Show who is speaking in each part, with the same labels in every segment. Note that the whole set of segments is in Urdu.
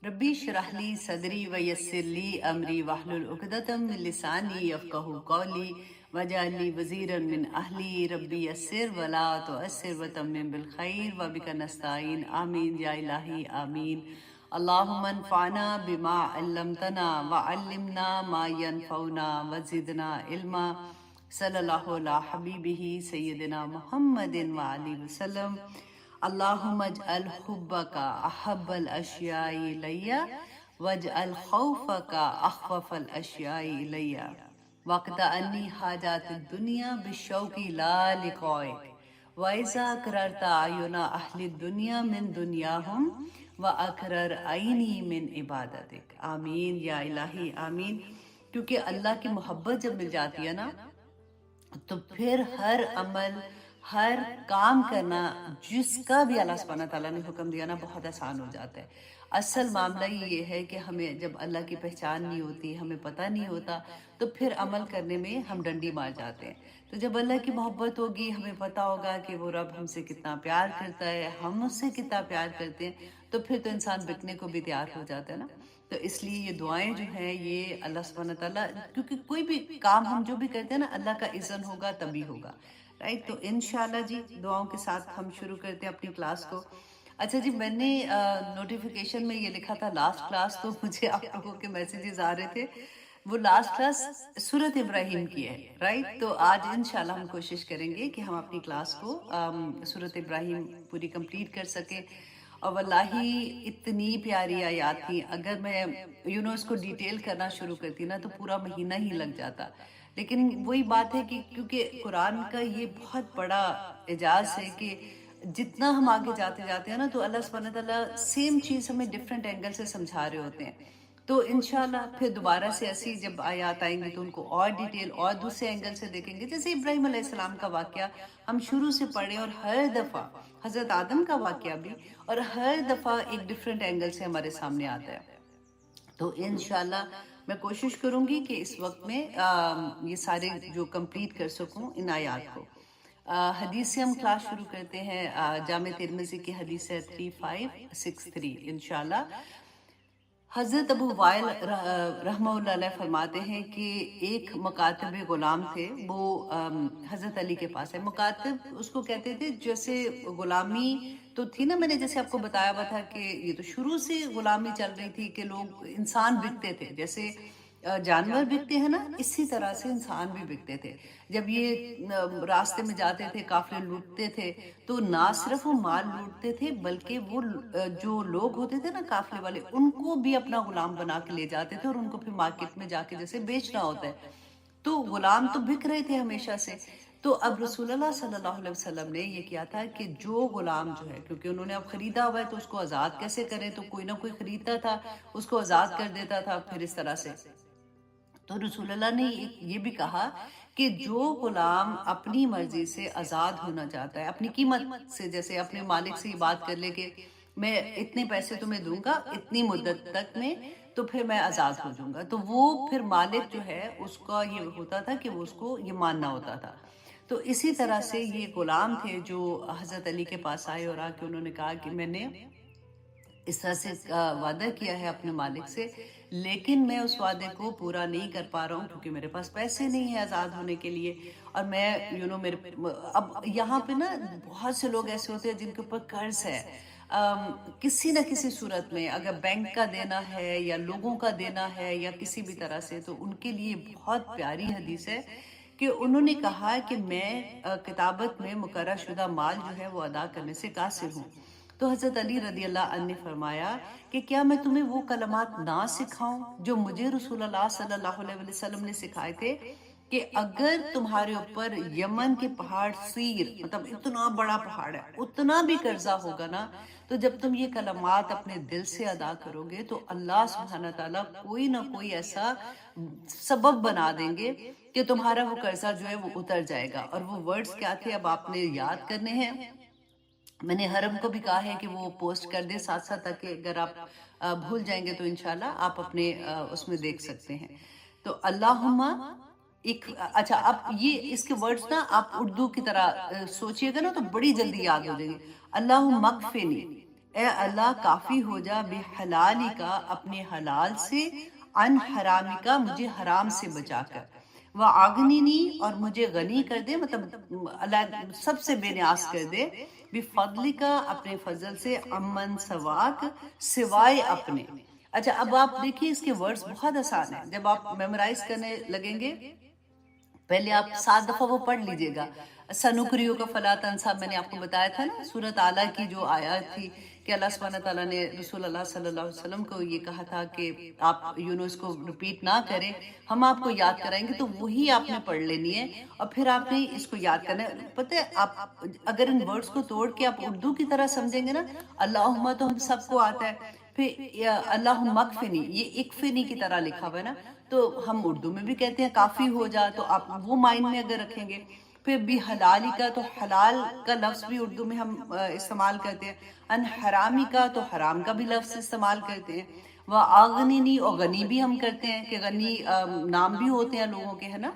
Speaker 1: ربی اشرح لی صدری ویسر لی امری واحلل عقدۃ من لسانی یفقہوا قولی واجعل لی وزیرا من اہلی ربی یسر ولا تعسر وتمم بالخیر وبک نستعین آمین یا الہی آمین۔ اللہم انفعنا بما علمتنا وعلمنا ما ينفعنا وزدنا علما، صلی اللہ علی حبیبہ سیدنا محمد وعلی وسلم۔ اللہم اجعل حبک احب الاشیاء الی واجعل خوفک اخوف الاشیاء الی واقطع انی حاجات الدنیا بالشوق لا لقائک وإذا اقررت اعین اہل الدنیا من دنیاہم واقرر عینی من عبادتک۔ آمین یا الہی آمین۔ کیونکہ اللہ کی محبت جب مل جاتی ہے نا تو پھر ہر عمل، ہر کام کرنا جس کا بھی اللہ سبحانہ تعالیٰ نے حکم دیا نا بہت آسان ہو جاتا ہے۔ اصل معاملہ یہ ہے کہ ہمیں جب اللہ کی پہچان نہیں ہوتی، ہمیں پتہ نہیں ہوتا، تو پھر عمل کرنے میں ہم ڈنڈی مار جاتے ہیں۔ تو جب اللہ کی محبت ہوگی، ہمیں پتہ ہوگا کہ وہ رب ہم سے کتنا پیار کرتا ہے، ہم اس سے کتنا پیار کرتے ہیں، تو پھر تو انسان بکنے کو بھی تیار ہو جاتا ہے نا۔ تو اس لیے یہ دعائیں جو ہیں یہ اللہ سبحانہ تعالیٰ، کیونکہ کوئی بھی کام ہم جو بھی کرتے ہیں نا اللہ کا اذن ہوگا تبھی ہوگا، رائٹ۔ تو انشاءاللہ جی دعاؤں کے ساتھ ہم شروع کرتے ہیں اپنی کلاس کو۔ اچھا جی، میں نے نوٹیفیکیشن میں یہ لکھا تھا لاسٹ کلاس، تو مجھے آپ لوگوں کے میسیجز آ رہے تھے، وہ لاسٹ کلاس سورۃ ابراہیم کی ہے، رائٹ۔ تو آج انشاءاللہ ہم کوشش کریں گے کہ ہم اپنی کلاس کو سورۃ ابراہیم پوری کمپلیٹ کر سکیں۔ اور واللہ اتنی پیاری آیات تھیں، اگر میں اس کو ڈیٹیل کرنا شروع کرتی نا تو پورا مہینہ ہی لگ جاتا، لیکن وہی بات ہے کہ کیونکہ قرآن کا یہ بہت بڑا اعجاز ہے کہ جتنا ہم آگے جاتے جاتے ہیں نا تو اللہ سبحانہ تعالیٰ سیم چیز ہمیں ڈفرینٹ اینگل سے سمجھا رہے ہوتے ہیں۔ تو انشاءاللہ پھر دوبارہ سے ایسی جب آیات آئیں گی تو ان کو اور ڈیٹیل اور دوسرے اینگل سے دیکھیں گے، جیسے ابراہیم علیہ السلام کا واقعہ ہم شروع سے پڑھیں، اور ہر دفعہ حضرت آدم کا واقعہ بھی، اور ہر دفعہ ایک ڈفرینٹ اینگل سے ہمارے سامنے آتا ہے۔ تو انشاءاللہ میں کوشش کروں گی کہ اس وقت میں یہ سارے جو کمپلیٹ کر سکوں ان آیات کو۔ حدیث سے ہم کلاس شروع کرتے ہیں، جامع ترمذی کی حدیث ہے 3563 انشاءاللہ۔ حضرت ابو وائل رحمہ اللہ علیہ فرماتے ہیں کہ ایک مکاتب غلام تھے، وہ حضرت علی کے پاس ہے۔ مکاتب اس کو کہتے تھے، جیسے غلامی تو تھی نا، میں نے جیسے آپ کو بتایا ہوا تھا کہ یہ تو شروع سے غلامی چل رہی تھی کہ لوگ انسان بکتے تھے، جیسے جانور بکتے ہیں نا، اسی طرح سے انسان بھی بکتے تھے۔ جب یہ راستے میں جاتے تھے، قافلے لوٹتے تھے، تو نہ صرف وہ مال لوٹتے تھے بلکہ وہ جو لوگ ہوتے تھے نا قافلے والے، ان کو بھی اپنا غلام بنا کے لے جاتے تھے اور ان کو پھر مارکیٹ میں جا کے جیسے بیچنا ہوتا ہے۔ تو غلام تو بک رہے تھے ہمیشہ سے۔ تو اب رسول اللہ صلی اللہ علیہ وسلم نے یہ کیا تھا کہ جو غلام جو ہے، کیونکہ انہوں نے اب خریدا ہوا ہے تو اس کو آزاد کیسے کریں، تو کوئی نہ کوئی خریدتا تھا، اس کو آزاد کر دیتا تھا پھر اس طرح سے۔ تو رسول اللہ نے یہ بھی کہا کہ جو غلام اپنی مرضی سے آزاد ہونا چاہتا ہے، اپنی قیمت سے، جیسے اپنے مالک سے یہ بات کر لے کہ میں اتنے پیسے تمہیں دوں گا اتنی مدت تک میں، تو پھر میں آزاد ہو جاؤں گا، تو وہ پھر مالک جو ہے اس کا یہ ہوتا تھا کہ وہ اس کو یہ ماننا ہوتا تھا۔ تو اسی طرح سے یہ غلام تھے جو حضرت علی کے پاس آئے اور آ کے انہوں نے کہا کہ میں نے اس طرح سے وعدہ کیا ہے اپنے مالک سے، لیکن میں اس وعدے کو پورا نہیں کر پا رہا ہوں کیونکہ میرے پاس پیسے نہیں ہیں آزاد ہونے کے لیے، اور میں میرے اب یہاں پہ نا بہت سے لوگ ایسے ہوتے ہیں جن کے اوپر قرض ہے کسی نہ کسی صورت میں، اگر بینک کا دینا ہے یا لوگوں کا دینا ہے یا کسی بھی طرح سے، تو ان کے لیے بہت پیاری حدیث ہے کہ انہوں نے کہا کہ میں کتابت میں مقررہ شدہ مال جو ہے وہ ادا کرنے سے قاصر ہوں۔ تو حضرت علی رضی اللہ عنہ نے فرمایا کہ کیا میں تمہیں وہ کلمات نہ سکھاؤں جو مجھے رسول اللہ صلی اللہ علیہ وسلم نے سکھائے تھے، کہ اگر تمہارے اوپر یمن کے پہاڑ سیر، مطلب اتنا بڑا پہاڑ ہے، اتنا بھی قرضہ ہوگا نا، تو جب تم یہ کلمات اپنے دل سے ادا کرو گے تو اللہ سبحانہ تعالیٰ کوئی نہ کوئی ایسا سبب بنا دیں گے کہ تمہارا وہ قرضہ جو ہے وہ اتر جائے گا۔ اور وہ ورڈز کیا تھے اب آپ نے یاد کرنے ہیں، میں نے حرم کو بھی کہا ہے کہ وہ پوسٹ کر دیں ساتھ ساتھ، تاکہ اگر آپ بھول جائیں گے تو انشاءاللہ آپ اپنے اس میں دیکھ سکتے ہیں۔ تو اللہم ایک، اچھا اب یہ اس کے ورڈز نا آپ اردو کی طرح سوچئے گا نا تو بڑی جلدی یاد ہو جائیں گے۔ اللہم مکفنی، اے اللہ کافی ہو جا بے حلالی کا اپنے حلال سے، ان حرامی کا مجھے حرام سے بچا کر، وَأَغْنِنِي اور مجھے غنی کر دے، مطلب اللہ سب سے بے نیاز کر دے، بِفَضْلِكَ اپنے فضل سے، امن سواک سوائے اپنے۔ اچھا اب آپ دیکھیے اس کے ورڈز بہت آسان ہیں، جب آپ میمورائز کرنے لگیں گے پہلے آپ 7 دفعہ وہ پڑھ لیجئے گا۔ سنکریو کا فلا تنسا، میں نے آپ کو بتایا تھا نا سورۃ اعلیٰ کی جو آیات تھی کہ اللہ سبحانہ تعالیٰ نے رسول اللہ صلی اللہ علیہ وسلم کو یہ کہا تھا کہ آپ اس کو ریپیٹ نہ کریں، ہم آپ کو یاد کرائیں گے، تو وہی آپ نے پڑھ لینی ہے اور پھر آپ نے اس کو یاد کرنا ہے۔ پتہ ہے آپ اگر ان ورڈز کو توڑ کے آپ اردو کی طرح سمجھیں گے نا، اللہم تو ہم سب کو آتا ہے، پھر اللہم اکفنی، یہ اکفنی کی طرح لکھا ہوا ہے نا، تو ہم اردو میں بھی کہتے ہیں کافی ہو جا، تو آپ وہ مائنڈ میں اگر رکھیں گے۔ پھر بھی حلالی کا، تو حلال کا لفظ بھی اردو میں ہم استعمال کرتے ہیں، ان حرامی کا تو حرام کا بھی لفظ استعمال کرتے ہیں، وَأَغْنِنِي اور غنی بھی ہم کرتے ہیں کہ غنی نام بھی ہوتے ہیں لوگوں کے، ہے نا،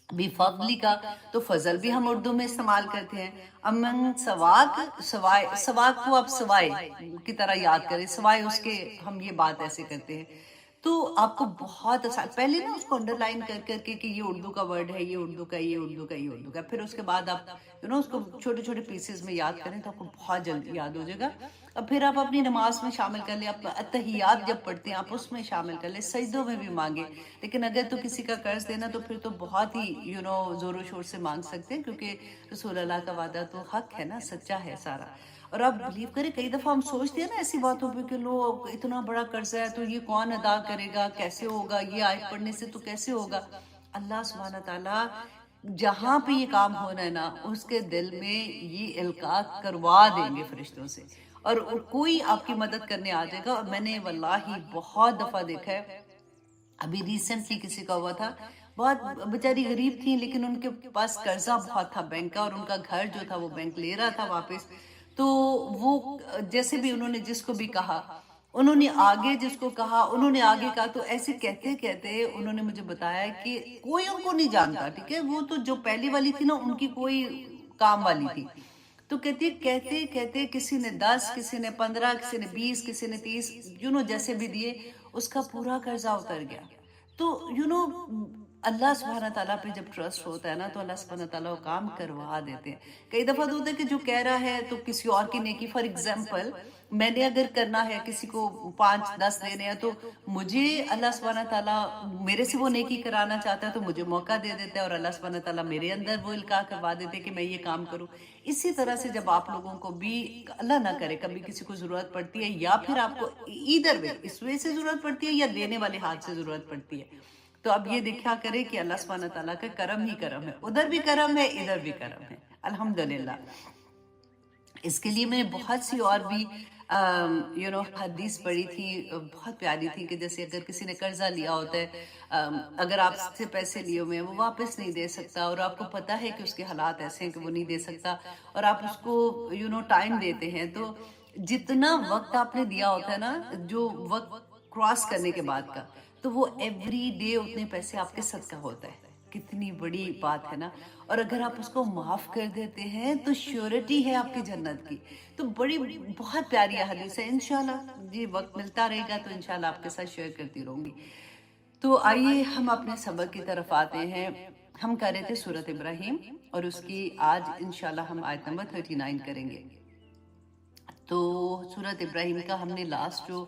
Speaker 1: بِفَضْلِ کا تو فضل بھی ہم اردو میں استعمال کرتے ہیں، امن سواک سوائے، سواک کو آپ سوائے کی طرح یاد کریں، سوائے اس کے ہم یہ بات ایسے کرتے ہیں۔ تو آپ کو بہت آسان، پہلے نا اس کو انڈر لائن کر کر کے کہ یہ اردو کا ورڈ ہے، یہ اردو کا، یہ اردو کا، یہ اردو کا، پھر اس کے بعد آپ اس کو چھوٹے چھوٹے پیسز میں یاد کریں تو آپ کو بہت جلدی یاد ہو جائے گا، اور پھر آپ اپنی نماز میں شامل کر لیں، آپ اتحیات جب پڑھتے ہیں آپ اس میں شامل کر لیں، سجدوں میں بھی مانگیں، لیکن اگر تو کسی کا قرض دینا تو پھر تو بہت ہی زور و شور سے مانگ سکتے ہیں، کیونکہ رسول اللہ کا وعدہ تو حق ہے نا، سچا ہے سارا۔ اور آپ بلیو کریں کئی دفعہ ہم سوچتے ہیں نا ایسی باتوں پہ کہ لوگ اتنا بڑا قرضہ ہے تو یہ کون ادا کرے گا، کیسے ہوگا، یہ آیت پڑھنے سے تو کیسے ہوگا۔ اللہ سبحانہ تعالیٰ جہاں پہ یہ کام ہونا ہے نا اس کے دل میں یہ القاء کروا دیں گے فرشتوں سے، اور کوئی آپ کی مدد کرنے آ جائے گا۔ اور میں نے واللہ بہت دفعہ دیکھا ہے، ابھی ریسنٹلی کسی کا ہوا تھا، بہت بیچاری غریب تھیں لیکن ان کے پاس قرضہ بہت تھا بینک کا، اور ان کا گھر جو تھا وہ بینک لے رہا تھا واپس، تو وہ جیسے بھی انہوں نے جس کو بھی کہا، انہوں نے آگے جس کو کہا انہوں نے آگے کہا، تو ایسے کہتے کہتے انہوں نے مجھے بتایا کہ کوئی ان کو نہیں جانتا، ٹھیک ہے، وہ تو جو پہلی والی تھی نا ان کی کوئی کام والی تھی، تو کہتے کہتے کسی نے 10، کسی نے 15، کسی نے 20، کسی نے 30، جیسے بھی دیے، اس کا پورا قرضہ اتر گیا۔ تو اللہ سبحانہ تعالیٰ پہ جب ٹرسٹ ہوتا ہے نا تو اللہ سبحانہ تعالیٰ وہ کام کروا دیتے ہیں۔ کئی دفعہ تو ہوتا ہے کہ جو کہہ رہا ہے تو کسی اور کی نیکی، فار ایگزامپل میں نے اگر کرنا ہے کسی کو 5-10 دینے ہیں تو مجھے اللہ سبحانہ تعالیٰ میرے سے وہ نیکی کرانا چاہتا ہے تو مجھے موقع دے دیتا ہے، اور اللہ سبحانہ تعالیٰ میرے اندر وہ القاء کروا دیتے کہ میں یہ کام کروں۔ اسی طرح سے جب آپ لوگوں کو بھی اللہ نہ کرے کبھی کسی کو ضرورت پڑتی ہے، یا پھر آپ کو ادھر وے اس وجہ سے ضرورت پڑتی ہے یا دینے والے ہاتھ سے ضرورت پڑتی ہے، تو اب یہ دیکھا کرے کہ اللہ سبحانہ تعالیٰ کا کرم ہی کرم ہے، ادھر بھی کرم ہے ادھر بھی کرم ہے، الحمدللہ۔ اس کے لیے میں نے بہت سی اور بھی حدیث پڑھی تھی، بہت پیاری تھی، کہ جیسے اگر کسی نے قرضہ لیا ہوتا ہے، اگر آپ سے پیسے لیے ہوئے ہیں وہ واپس نہیں دے سکتا، اور آپ کو پتہ ہے کہ اس کے حالات ایسے ہیں کہ وہ نہیں دے سکتا، اور آپ اس کو ٹائم دیتے ہیں، تو جتنا وقت آپ نے دیا ہوتا ہے نا، جو وقت کراس کرنے کے بعد کا، تو وہ ایوری ڈے اتنے پیسے آپ کے صدقہ ہوتا ہے۔ کتنی بڑی بات ہے نا، اور اگر آپ اس کو معاف کر دیتے ہیں تو شیورٹی ہے آپ کی جنت کی، تو بہت پیاری حدیث ہے، انشاءاللہ جی وقت ملتا رہے گا تو انشاءاللہ آپ کے ساتھ شیئر کرتی رہوں گی۔ تو آئیے ہم اپنے سبق کی طرف آتے ہیں، ہم کر رہے تھے سورۃ ابراہیم، اور اس کی آج انشاءاللہ ہم آیت نمبر 39 کریں گے۔ تو سورۃ ابراہیم کا ہم نے لاسٹ جو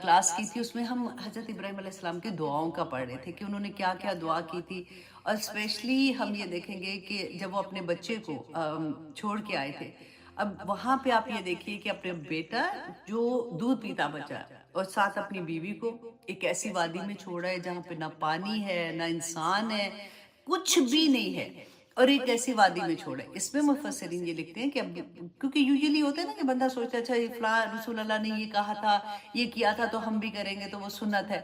Speaker 1: کلاس کی تھی اس میں ہم حضرت ابراہیم علیہ السلام کی دعاؤں کا پڑھ رہے تھے کہ انہوں نے کیا کیا دعا کی تھی، اور اسپیشلی ہم یہ دیکھیں گے کہ جب وہ اپنے بچے کو چھوڑ کے آئے تھے، اب وہاں پہ آپ یہ دیکھیے کہ اپنے بیٹا جو دودھ پیتا بچا اور ساتھ اپنی بیوی کو ایک ایسی وادی میں چھوڑا ہے جہاں پہ نہ پانی ہے نہ انسان ہے، کچھ بھی نہیں ہے، اور ایک ایسی وادی میں چھوڑے۔ اس میں مفسرین یہ لکھتے ہیں کہ اب کیونکہ یوزلی ہوتا ہے نا کہ بندہ سوچتا ہے اچھا یہ فلاں رسول اللہ نے یہ کہا تھا، یہ کیا تھا تو ہم بھی کریں گے تو وہ سنت ہے،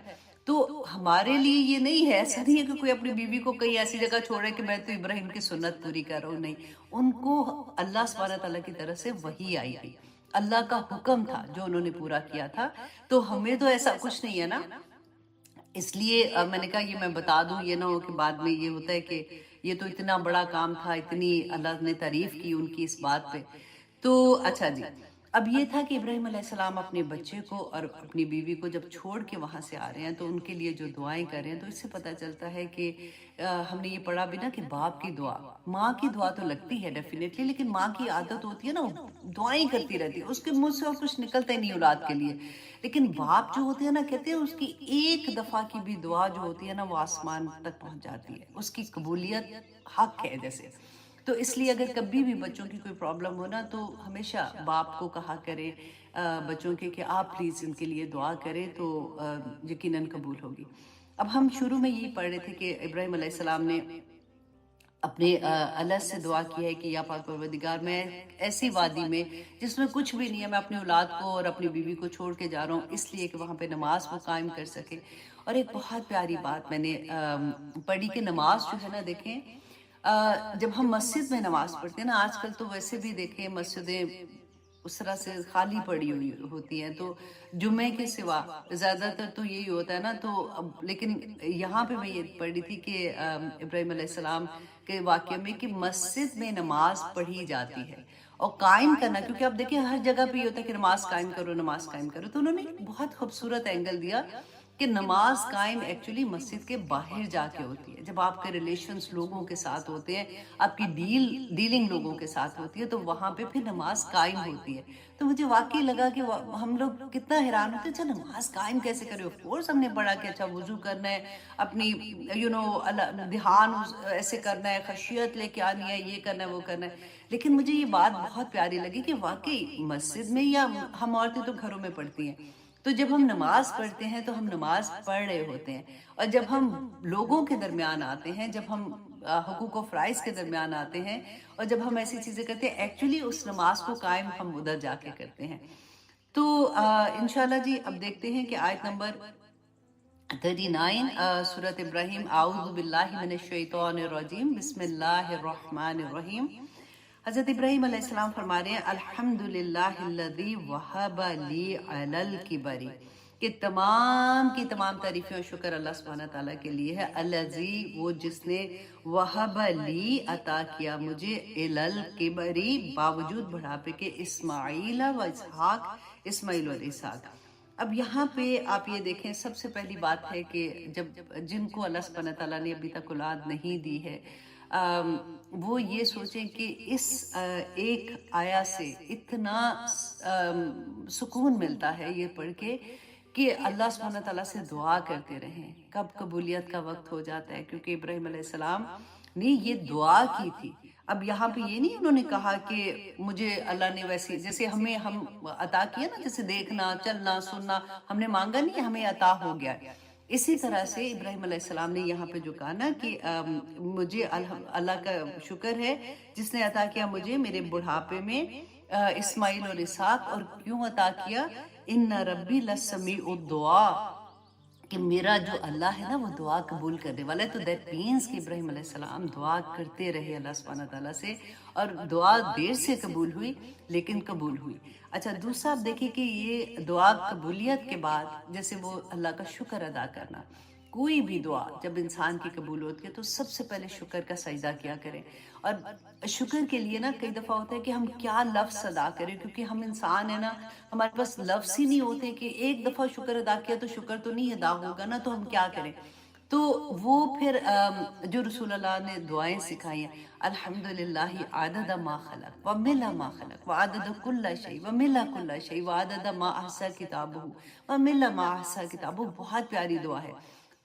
Speaker 1: تو ہمارے لیے یہ نہیں ہے، ایسا نہیں ہے کہ کوئی اپنی بیوی کو کئی ایسی جگہ چھوڑے کہ میں تو ابراہیم کی سنت پوری کر رہا ہوں، نہیں، ان کو اللہ سبحانہ تعالیٰ کی طرف سے وحی آئی تھی، اللہ کا حکم تھا جو انہوں نے پورا کیا تھا، تو ہمیں تو ایسا کچھ نہیں ہے نا۔ اس لیے میں نے کہا یہ میں بتا دوں، یہ نہ ہو کہ بعد میں یہ ہوتا ہے کہ یہ تو اتنا بڑا کام تھا، اتنی اللہ نے تعریف کی ان کی اس بات پہ۔ تو اچھا جی، اب یہ تھا کہ ابراہیم علیہ السلام اپنے بچے کو اور اپنی بیوی کو جب چھوڑ کے وہاں سے آ رہے ہیں تو ان کے لیے جو دعائیں کر رہے ہیں، تو اس سے پتہ چلتا ہے کہ ہم نے یہ پڑھا بھی نا کہ باپ کی دعا، ماں کی دعا تو لگتی ہے ڈیفینیٹلی، لیکن ماں کی عادت ہوتی ہے نا وہ دعائیں کرتی رہتی ہے، اس کے منہ سے اور کچھ نکلتا ہی نہیں اولاد کے لیے. لیکن باپ جو ہوتے ہیں نا، کہتے ہیں اس کی ایک دفعہ کی بھی دعا جو ہوتی ہے نا وہ آسمان تک پہنچ جاتی ہے، اس کی قبولیت حق ہے جیسے. تو اس لیے اگر کبھی بھی بچوں کی کوئی پرابلم ہو نا، تو ہمیشہ باپ کو کہا کرے بچوں کے کہ آپ پلیز ان کے لیے دعا کریں، تو یقیناً قبول ہوگی. اب ہم شروع میں یہی پڑھ رہے تھے کہ ابراہیم علیہ السلام نے اپنے اللہ سے دعا کی ہے کہ یا پاک پروردگار، میں ایسی وادی میں جس میں کچھ بھی نہیں ہے، میں اپنی اولاد کو اور اپنی بیوی کو چھوڑ کے جا رہا ہوں، اس لیے کہ وہاں پہ نماز وہ قائم کر سکے. اور ایک بہت پیاری بات میں نے پڑھی کہ نماز جو ہے نا، دیکھیں جب ہم مسجد میں نماز پڑھتے ہیں نا، آج کل تو ویسے بھی دیکھیں مسجدیں اس طرح سے خالی پڑی ہوئی ہوتی ہیں، تو جمعے کے سوا زیادہ تر تو یہی ہوتا ہے نا. تو لیکن یہاں پہ میں یہ پڑھ رہی تھی کہ ابراہیم علیہ السلام کے واقعے میں کہ مسجد میں نماز پڑھی جاتی ہے اور قائم کرنا، کیونکہ اب دیکھیں ہر جگہ پہ یہ ہوتا ہے کہ نماز قائم کرو، نماز قائم کرو. تو انہوں نے بہت خوبصورت اینگل دیا کہ نماز قائم ایکچولی مسجد کے باہر جا کے ہوتی ہے. جب آپ کے ریلیشنز لوگوں کے ساتھ ہوتے ہیں، آپ کی ڈیلنگ لوگوں کے ساتھ ہوتی ہے، تو وہاں پہ پھر نماز قائم ہوتی ہے. تو مجھے واقعی لگا کہ ہم لوگ کتنا حیران ہوتے ہیں، اچھا نماز قائم کیسے کرے؟ آف کورس ہم نے پڑھا کہ اچھا وضو کرنا ہے، اپنی دھیان ایسے کرنا ہے، خشیت لے کے آنی ہے، یہ کرنا ہے وہ کرنا ہے. لیکن مجھے یہ بات بہت پیاری لگی کہ واقعی مسجد میں، یا ہم عورتیں تو گھروں میں پڑھتی ہیں، تو جب ہم نماز پڑھتے ہیں تو ہم نماز پڑھ رہے ہوتے ہیں. اور جب ہم لوگوں کے درمیان آتے ہیں، جب ہم حقوق و فرائض کے درمیان آتے ہیں، اور جب ہم ایسی چیزیں کرتے ہیں، ایکچولی اس نماز کو قائم ہم ادھر جا کے کرتے ہیں. تو انشاءاللہ جی اب دیکھتے ہیں کہ آیت نمبر 39 سورۃ ابراہیم. اعوذ باللہ من الشیطان الرجیم، بسم اللہ الرحمن الرحیم. حضرت ابراہیم علیہ السلام فرما رہے ہیں الحمدللہ الذی وہب لی علی الکبر، کہ تمام کی تمام تعریفیں اور شکر اللہ سبحانہ تعالیٰ کے لیے ہے. الذی، وہ جس نے وہب لی، عطا کیا مجھے، علی الکبر، باوجود بڑھاپے کے، اسماعیل و اسحاق، اسماعیل اور اسحاق. اب یہاں پہ آپ یہ دیکھیں، سب سے پہلی بات ہے کہ جن کو اللہ سبحانہ تعالیٰ نے ابھی تک اولاد نہیں دی ہے، وہ یہ سوچیں کہ اس ایک آیا سے اتنا سکون ملتا ہے یہ پڑھ کے کہ اللہ سبحانہ تعالیٰ سے دعا کرتے رہیں. کب قبولیت کا وقت ہو جاتا ہے، کیونکہ ابراہیم علیہ السلام نے یہ دعا کی تھی. اب یہاں پہ یہ نہیں انہوں نے کہا کہ مجھے اللہ نے ویسی، جیسے ہم عطا کیا نا، جیسے دیکھنا، چلنا، سننا، ہم نے مانگا نہیں، ہمیں عطا ہو گیا. اسی طرح سے ابراہیم علیہ السلام نے یہاں پہ جو کہا نا کہ مجھے اللہ کا شکر ہے جس نے عطا کیا مجھے میرے بڑھاپے میں اسماعیل اور اسحاق. اور کیوں عطا کیا؟ ان ربی لسمیع الدعا، کہ میرا جو اللہ ہے نا وہ دعا قبول کرنے والا ہے. تو دیٹ مینس کہ ابراہیم علیہ السلام دعا کرتے رہے اللہ سبحانہ تعالیٰ سے، اور دعا دیر سے قبول ہوئی لیکن قبول ہوئی. اچھا دوسرا آپ دیکھیں کہ یہ دعا قبولیت کے بعد جیسے وہ اللہ کا شکر ادا کرنا. کوئی بھی دعا جب انسان کی قبول ہوتی ہے تو سب سے پہلے شکر کا سجدہ کیا کریں. اور شکر کے لیے نا کئی دفعہ ہوتا ہے کہ ہم کیا لفظ ادا کریں، کیونکہ ہم انسان ہیں نا، ہمارے پاس لفظ ہی نہیں ہوتے کہ ایک دفعہ شکر ادا کیا تو شکر تو نہیں ادا ہوگا نا، تو ہم کیا کریں؟ تو وہ پھر جو رسول اللہ نے دعائیں سکھائی ہیں، الحمدللہ عدد ما خلق وملء ما خلق وعدد کل شیء وملء کل شیء وعدد ما احصى کتابہ وملء ما احصى کتابہ. بہت پیاری دعا ہے.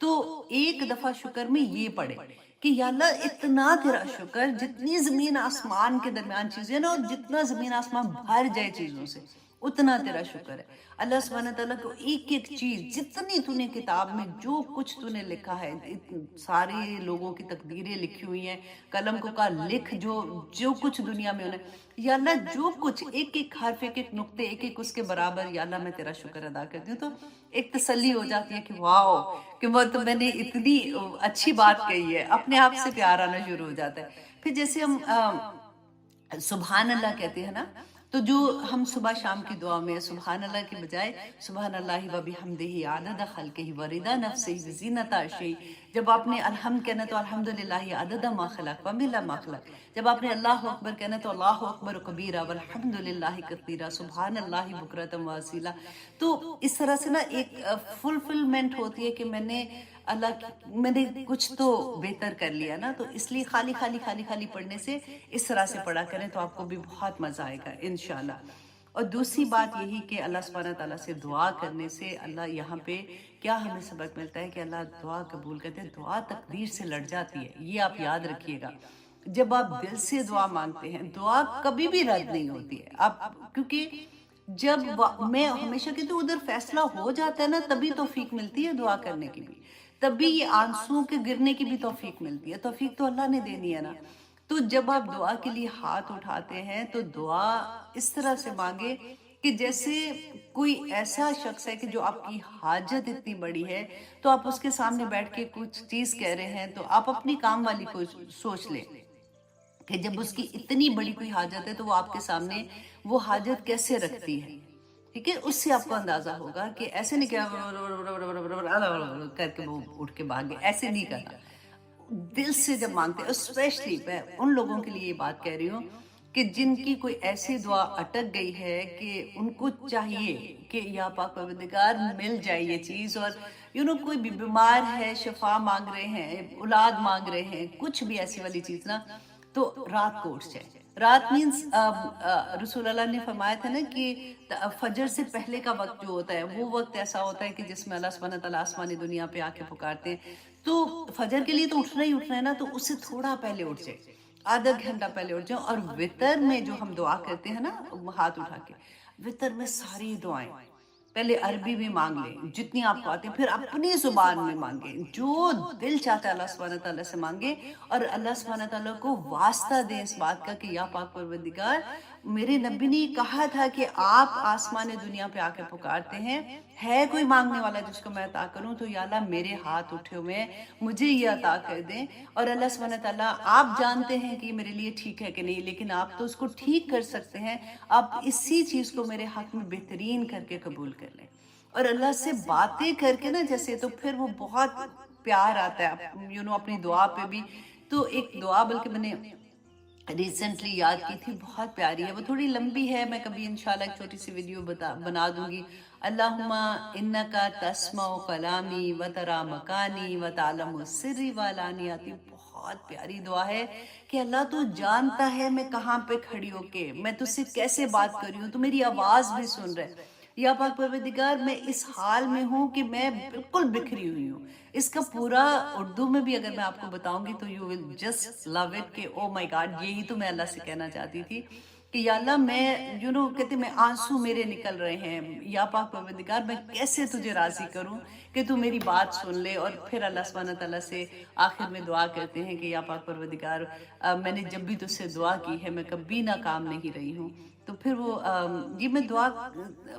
Speaker 1: تو ایک دفعہ شکر میں یہ پڑھے کہ یا اللہ اتنا تیرا شکر، جتنی زمین آسمان کے درمیان چیزیں نا، اور جتنا زمین آسمان بھر جائے چیزوں سے، اتنا تیرا شکر ہے. اللہ سبحانہ تعالیٰ کو ایک ایک چیز، جتنی تو نے کتاب میں جو کچھ تو نے لکھا ہے، سارے لوگوں کی تقدیریں لکھی ہوئی ہیں، قلم کو کہا لکھ جو کچھ دنیا میں ہونا ہے، یا اللہ جو کچھ ایک ایک حرف، ایک ایک نقطے، ایک ایک اس کے برابر، یا اللہ میں تیرا شکر ادا کرتی ہوں. تو ایک تسلی ہو جاتی ہے کہ واو، کہ وہ تو میں نے اتنی اچھی بات کہی ہے، اپنے آپ سے پیار آنا شروع ہو جاتا ہے. پھر جیسے ہم سبحان اللہ کہتے ہیں نا، تو جو ہم صبح شام کی دعا میں سبحان اللہ کی بجائے سبحان اللہ و بحمدہ عدد خلقہ و رضا نفسہ و زینت عرشہ، جب آپ نے الحمد کہنا تو الحمدللہ عدد ما خلق و ملا ما خلق، جب آپ نے اللہ اکبر کہنا تو اللہ اکبر کبیرہ والحمدللہ کثیرہ سبحان اللہ بکرۃ و اصیلا۔ تو اس طرح سے نا ایک فلفلمنٹ ہوتی ہے کہ میں نے کچھ تو بہتر کر لیا نا، تو اس لیے خالی خالی خالی خالی پڑھنے سے اس طرح سے پڑھا کریں تو آپ کو بھی بہت مزہ آئے گا انشاءاللہ۔ اور دوسری بات یہی کہ اللہ سبحانہ تعالیٰ سے دعا کرنے سے اللہ یہاں پہ کیا ہمیں سبق ملتا ہے کہ اللہ دعا قبول کرتے ہیں، دعا تقدیر سے لڑ جاتی ہے، یہ آپ یاد رکھیے گا۔ جب آپ دل سے دعا مانگتے ہیں دعا کبھی بھی رد نہیں ہوتی ہے، آپ کیونکہ میں ہمیشہ کہتی ہوں ادھر فیصلہ ہو جاتا ہے نا تبھی توفیق ملتی ہے دعا کرنے کی بھی، تبھی یہ آنسوں کے گرنے کی بھی توفیق ملتی ہے، توفیق تو اللہ نے دینی ہے نا۔ تو جب آپ دعا کے لیے ہاتھ اٹھاتے ہیں تو دعا اس طرح سے مانگے کہ جیسے کوئی ایسا شخص ہے کہ جو آپ کی حاجت اتنی بڑی ہے تو آپ اس کے سامنے بیٹھ کے کچھ چیز کہہ رہے ہیں تو آپ اپنی کام والی کو سوچ لیں کہ جب اس کی اتنی بڑی کوئی حاجت ہے تو وہ آپ کے سامنے وہ حاجت کیسے رکھتی ہے، ٹھیک ہے؟ اس سے آپ کو اندازہ ہوگا کہ ایسے نہیں کیا کر کے وہ اٹھ کے بھاگے، ایسے نہیں کرنا۔ دل سے جب مانگتے ہیں، اسپیشلی میں ان لوگوں کے لیے یہ بات کہہ رہی ہوں کہ جن کی کوئی ایسی دعا اٹک گئی ہے کہ ان کو چاہیے کہ یا پاک پروردگار مل جائے یہ چیز، اور کوئی بھی بیمار ہے شفا مانگ رہے ہیں، اولاد مانگ رہے ہیں، کچھ بھی ایسی والی چیز نا، تو رات کو اٹھ جائے۔ رات مینس رسول اللہ نے فرمایا تھا نا کہ فجر سے پہلے کا وقت جو ہوتا ہے وہ وقت ایسا ہوتا ہے کہ جس میں اللہ سبحانہ تعالیٰ آسمانی دنیا پہ آ کے پکارتے ہیں، تو فجر کے لیے تو اٹھنا ہی اٹھنا ہے نا، تو اس سے تھوڑا پہلے اٹھ جائے، آدھا گھنٹہ پہلے اٹھ جائیں۔ اور وتر میں جو ہم دعا کرتے ہیں نا ہاتھ اٹھا کے، وتر میں ساری دعائیں پہلے عربی میں مانگ لیں جتنی آپ کو آتی ہیں، پھر اپنی زبان میں مانگیں، جو دل چاہتا ہے اللہ سبحانہ تعالیٰ سے مانگیں، اور اللہ سبحانہ تعالیٰ کو واسطہ دیں اس بات کا کہ یا پاک پروردگار، میرے نبی نے کہا تھا کہ آپ آسمان دنیا پہ آ کے پکارتے ہیں، ہے کوئی مانگنے والا جس کو میں عطا کروں، تو یا اللہ میرے ہاتھ اٹھے ہوئے ہیں، مجھے یہ عطا کر دیں۔ اور اللہ سبحانہ تعالیٰ آپ جانتے ہیں کہ میرے لیے ٹھیک ہے کہ نہیں، لیکن آپ تو اس کو ٹھیک کر سکتے ہیں، آپ اسی چیز کو میرے حق میں بہترین کر کے قبول کر لیں۔ اور اللہ سے باتیں کر کے نا جیسے، تو پھر وہ بہت پیار آتا ہے اپنی دعا پہ بھی۔ تو ایک دعا بلکہ میں نے ریسنٹلی یاد کی تھی، بہت پیاری ہے، وہ تھوڑی لمبی ہے، میں کبھی انشاءاللہ ایک چھوٹی سی ویڈیو بنا دوں گی۔ اللہم انکا تسمع کلامی و ترا مکانی و تعلم سری والانیاتی، بہت پیاری دعا ہے کہ اللہ تو جانتا ہے میں کہاں پہ کھڑی ہو کے میں تجھ سے کیسے بات کر رہی ہوں، تو میری آواز بھی سن رہے، یا پاک پروردگار میں اس حال میں ہوں کہ میں بالکل بکھری ہوئی ہوں۔ اس کا پورا اردو میں بھی اگر میں آپ کو بتاؤں گی تو you will just love it کہ او مائی گاڈ، یہی تو میں اللہ سے کہنا چاہتی تھی کہ یا اللہ میں کہتے میں آنسو میرے نکل رہے ہیں، یا پاک پروردگار میں کیسے تجھے راضی کروں کہ تو میری بات سن لے۔ اور پھر اللہ سبحانہ تعالیٰ سے آخر میں دعا کرتے ہیں کہ یا پاک پروردگار، میں نے جب بھی تجھ سے دعا کی ہے میں کبھی ناکام نہیں رہی ہوں۔ تو پھر وہ یہ میں دعا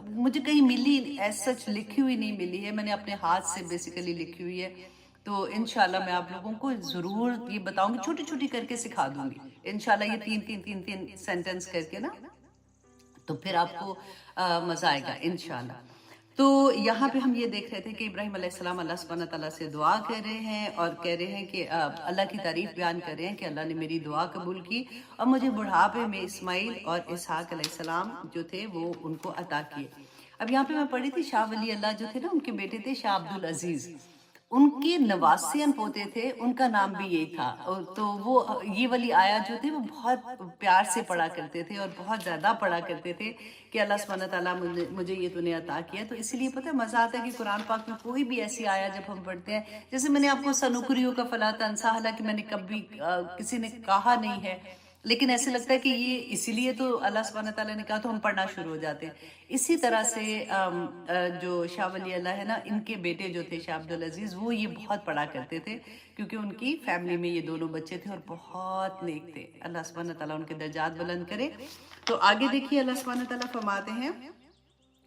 Speaker 1: مجھے کہیں ملی ایز سچ لکھی ہوئی نہیں ملی ہے، میں نے اپنے ہاتھ سے بیسیکلی لکھی ہوئی ہے، تو انشاءاللہ میں آپ لوگوں کو ضرور یہ بتاؤں گی، چھوٹی چھوٹی کر کے سکھا دوں گی انشاءاللہ، یہ تین سینٹنس کر کے نا، تو پھر آپ کو مزہ آئے گا انشاءاللہ۔ تو یہاں پہ ہم یہ دیکھ رہے تھے کہ ابراہیم علیہ السلام اللہ سبحانہ تعالیٰ سے دعا کر رہے ہیں اور کہہ رہے ہیں کہ اللہ کی تعریف بیان کر رہے ہیں کہ اللہ نے میری دعا قبول کی اور مجھے بڑھاپے میں اسماعیل اور اسحاق علیہ السلام جو تھے وہ ان کو عطا کیے۔ اب یہاں پہ میں پڑھی تھی شاہ ولی اللہ جو تھے نا، ان کے بیٹے تھے شاہ عبدالعزیز، ان کے نواسین پوتے تھے، ان کا نام بھی یہی تھا۔ تو وہ یہ والی آیات جو تھے وہ بہت پیار سے پڑھا کرتے تھے اور بہت زیادہ پڑھا کرتے تھے کہ اللہ سبحانہ تعالیٰ مجھے یہ تو نے عطا کیا۔ تو اسی لیے پتہ ہے مزہ آتا ہے کہ قرآن پاک میں کوئی بھی ایسی آیت جب ہم پڑھتے ہیں، جیسے میں نے آپ کو سنقریو کا فلا تنسا، حالانکہ میں نے کبھی کسی نے کہا نہیں ہے، لیکن ایسے لگتا ہے کہ یہ اسی لیے تو اللہ سبحانہ تعالیٰ نے کہا تو ہم پڑھنا شروع ہو جاتے ہیں۔ اسی طرح سے جو شاہ ولی اللہ ہے نا، ان کے بیٹے جو تھے شاہ عبدالعزیز، وہ یہ بہت پڑھا کرتے تھے کیونکہ ان کی فیملی میں یہ دونوں بچے تھے اور بہت نیک تھے۔ اللہ سبحانہ تعالیٰ ان کے درجات بلند کرے۔ تو آگے دیکھیے اللہ سبحانہ تعالیٰ فرماتے ہیں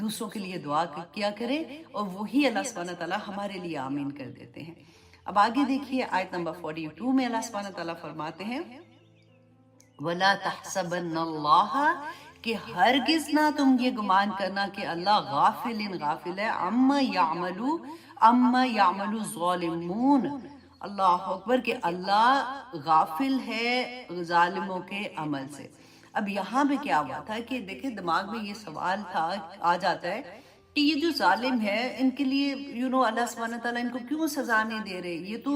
Speaker 1: دوسروں کے لیے دعا کیا کریں اور وہی اللہ سبحانہ تعالیٰ ہمارے لیے آمین کر دیتے ہیں۔ اب آگے دیکھیے آیت نمبر 42 میں اللہ سبحانہ تعالیٰ فرماتے ہیں وَلَا تَحْسَبَنَّ اللَّهَ کہ ہرگز نہ تم یہ گمان کرنا کہ اللہ غافل ہے عَمَّا يَعْمَلُ الظَّالِمُونَ، اللہ اکبر، کہ اللہ غافل ہے ظالموں کے عمل سے۔ اب یہاں پہ کیا ہوا تھا کہ دیکھیں دماغ میں یہ سوال آ جاتا ہے کہ یہ جو ظالم ہے ان کے لیے اللہ سبحانہ تعالیٰ ان کو کیوں سزا نہیں دے رہے، یہ تو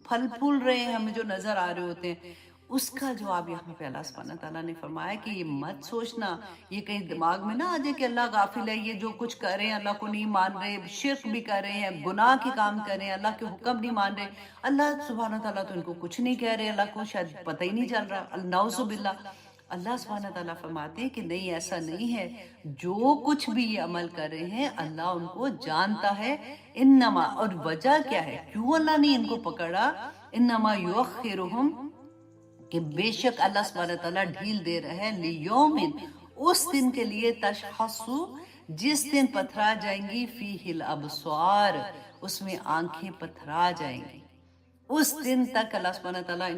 Speaker 1: پھل پھول رہے ہیں ہمیں جو نظر آ رہے ہوتے ہیں۔ اس کا جواب یہاں پہ اللہ سبحانہ تعالیٰ نے فرمایا کہ یہ مت سوچنا، یہ کہیں دماغ میں نہ آ جائے کہ اللہ غافل ہے، یہ جو کچھ کر رہے ہیں اللہ کو نہیں مان رہے، شرک بھی کر رہے ہیں، گناہ کے کام کر رہے ہیں، اللہ کے حکم نہیں مان رہے، اللہ سبحانہ تعالیٰ تو ان کو کچھ نہیں کہہ رہے، اللہ کو شاید پتہ ہی نہیں چل رہا، نعوذ باللہ۔ اللہ سبحانہ تعالیٰ فرماتے ہیں کہ نہیں، ایسا نہیں ہے، جو کچھ بھی یہ عمل کر رہے ہیں اللہ ان کو جانتا ہے۔ انما، اور وجہ کیا ہے کیوں اللہ نے ان کو پکڑا، انما یؤخرہم، کہ بے شک اللہ سبحانہ تعالیٰ ڈھیل دے رہا ہے، لیومن، اس دن کے لیے، تشخص، جس دن پتھرا جائیں گی، فیہ الابصار، اس میں آنکھیں پتھرا جائیں گی، اس دن تک اللہ سبحانہ تعالیٰ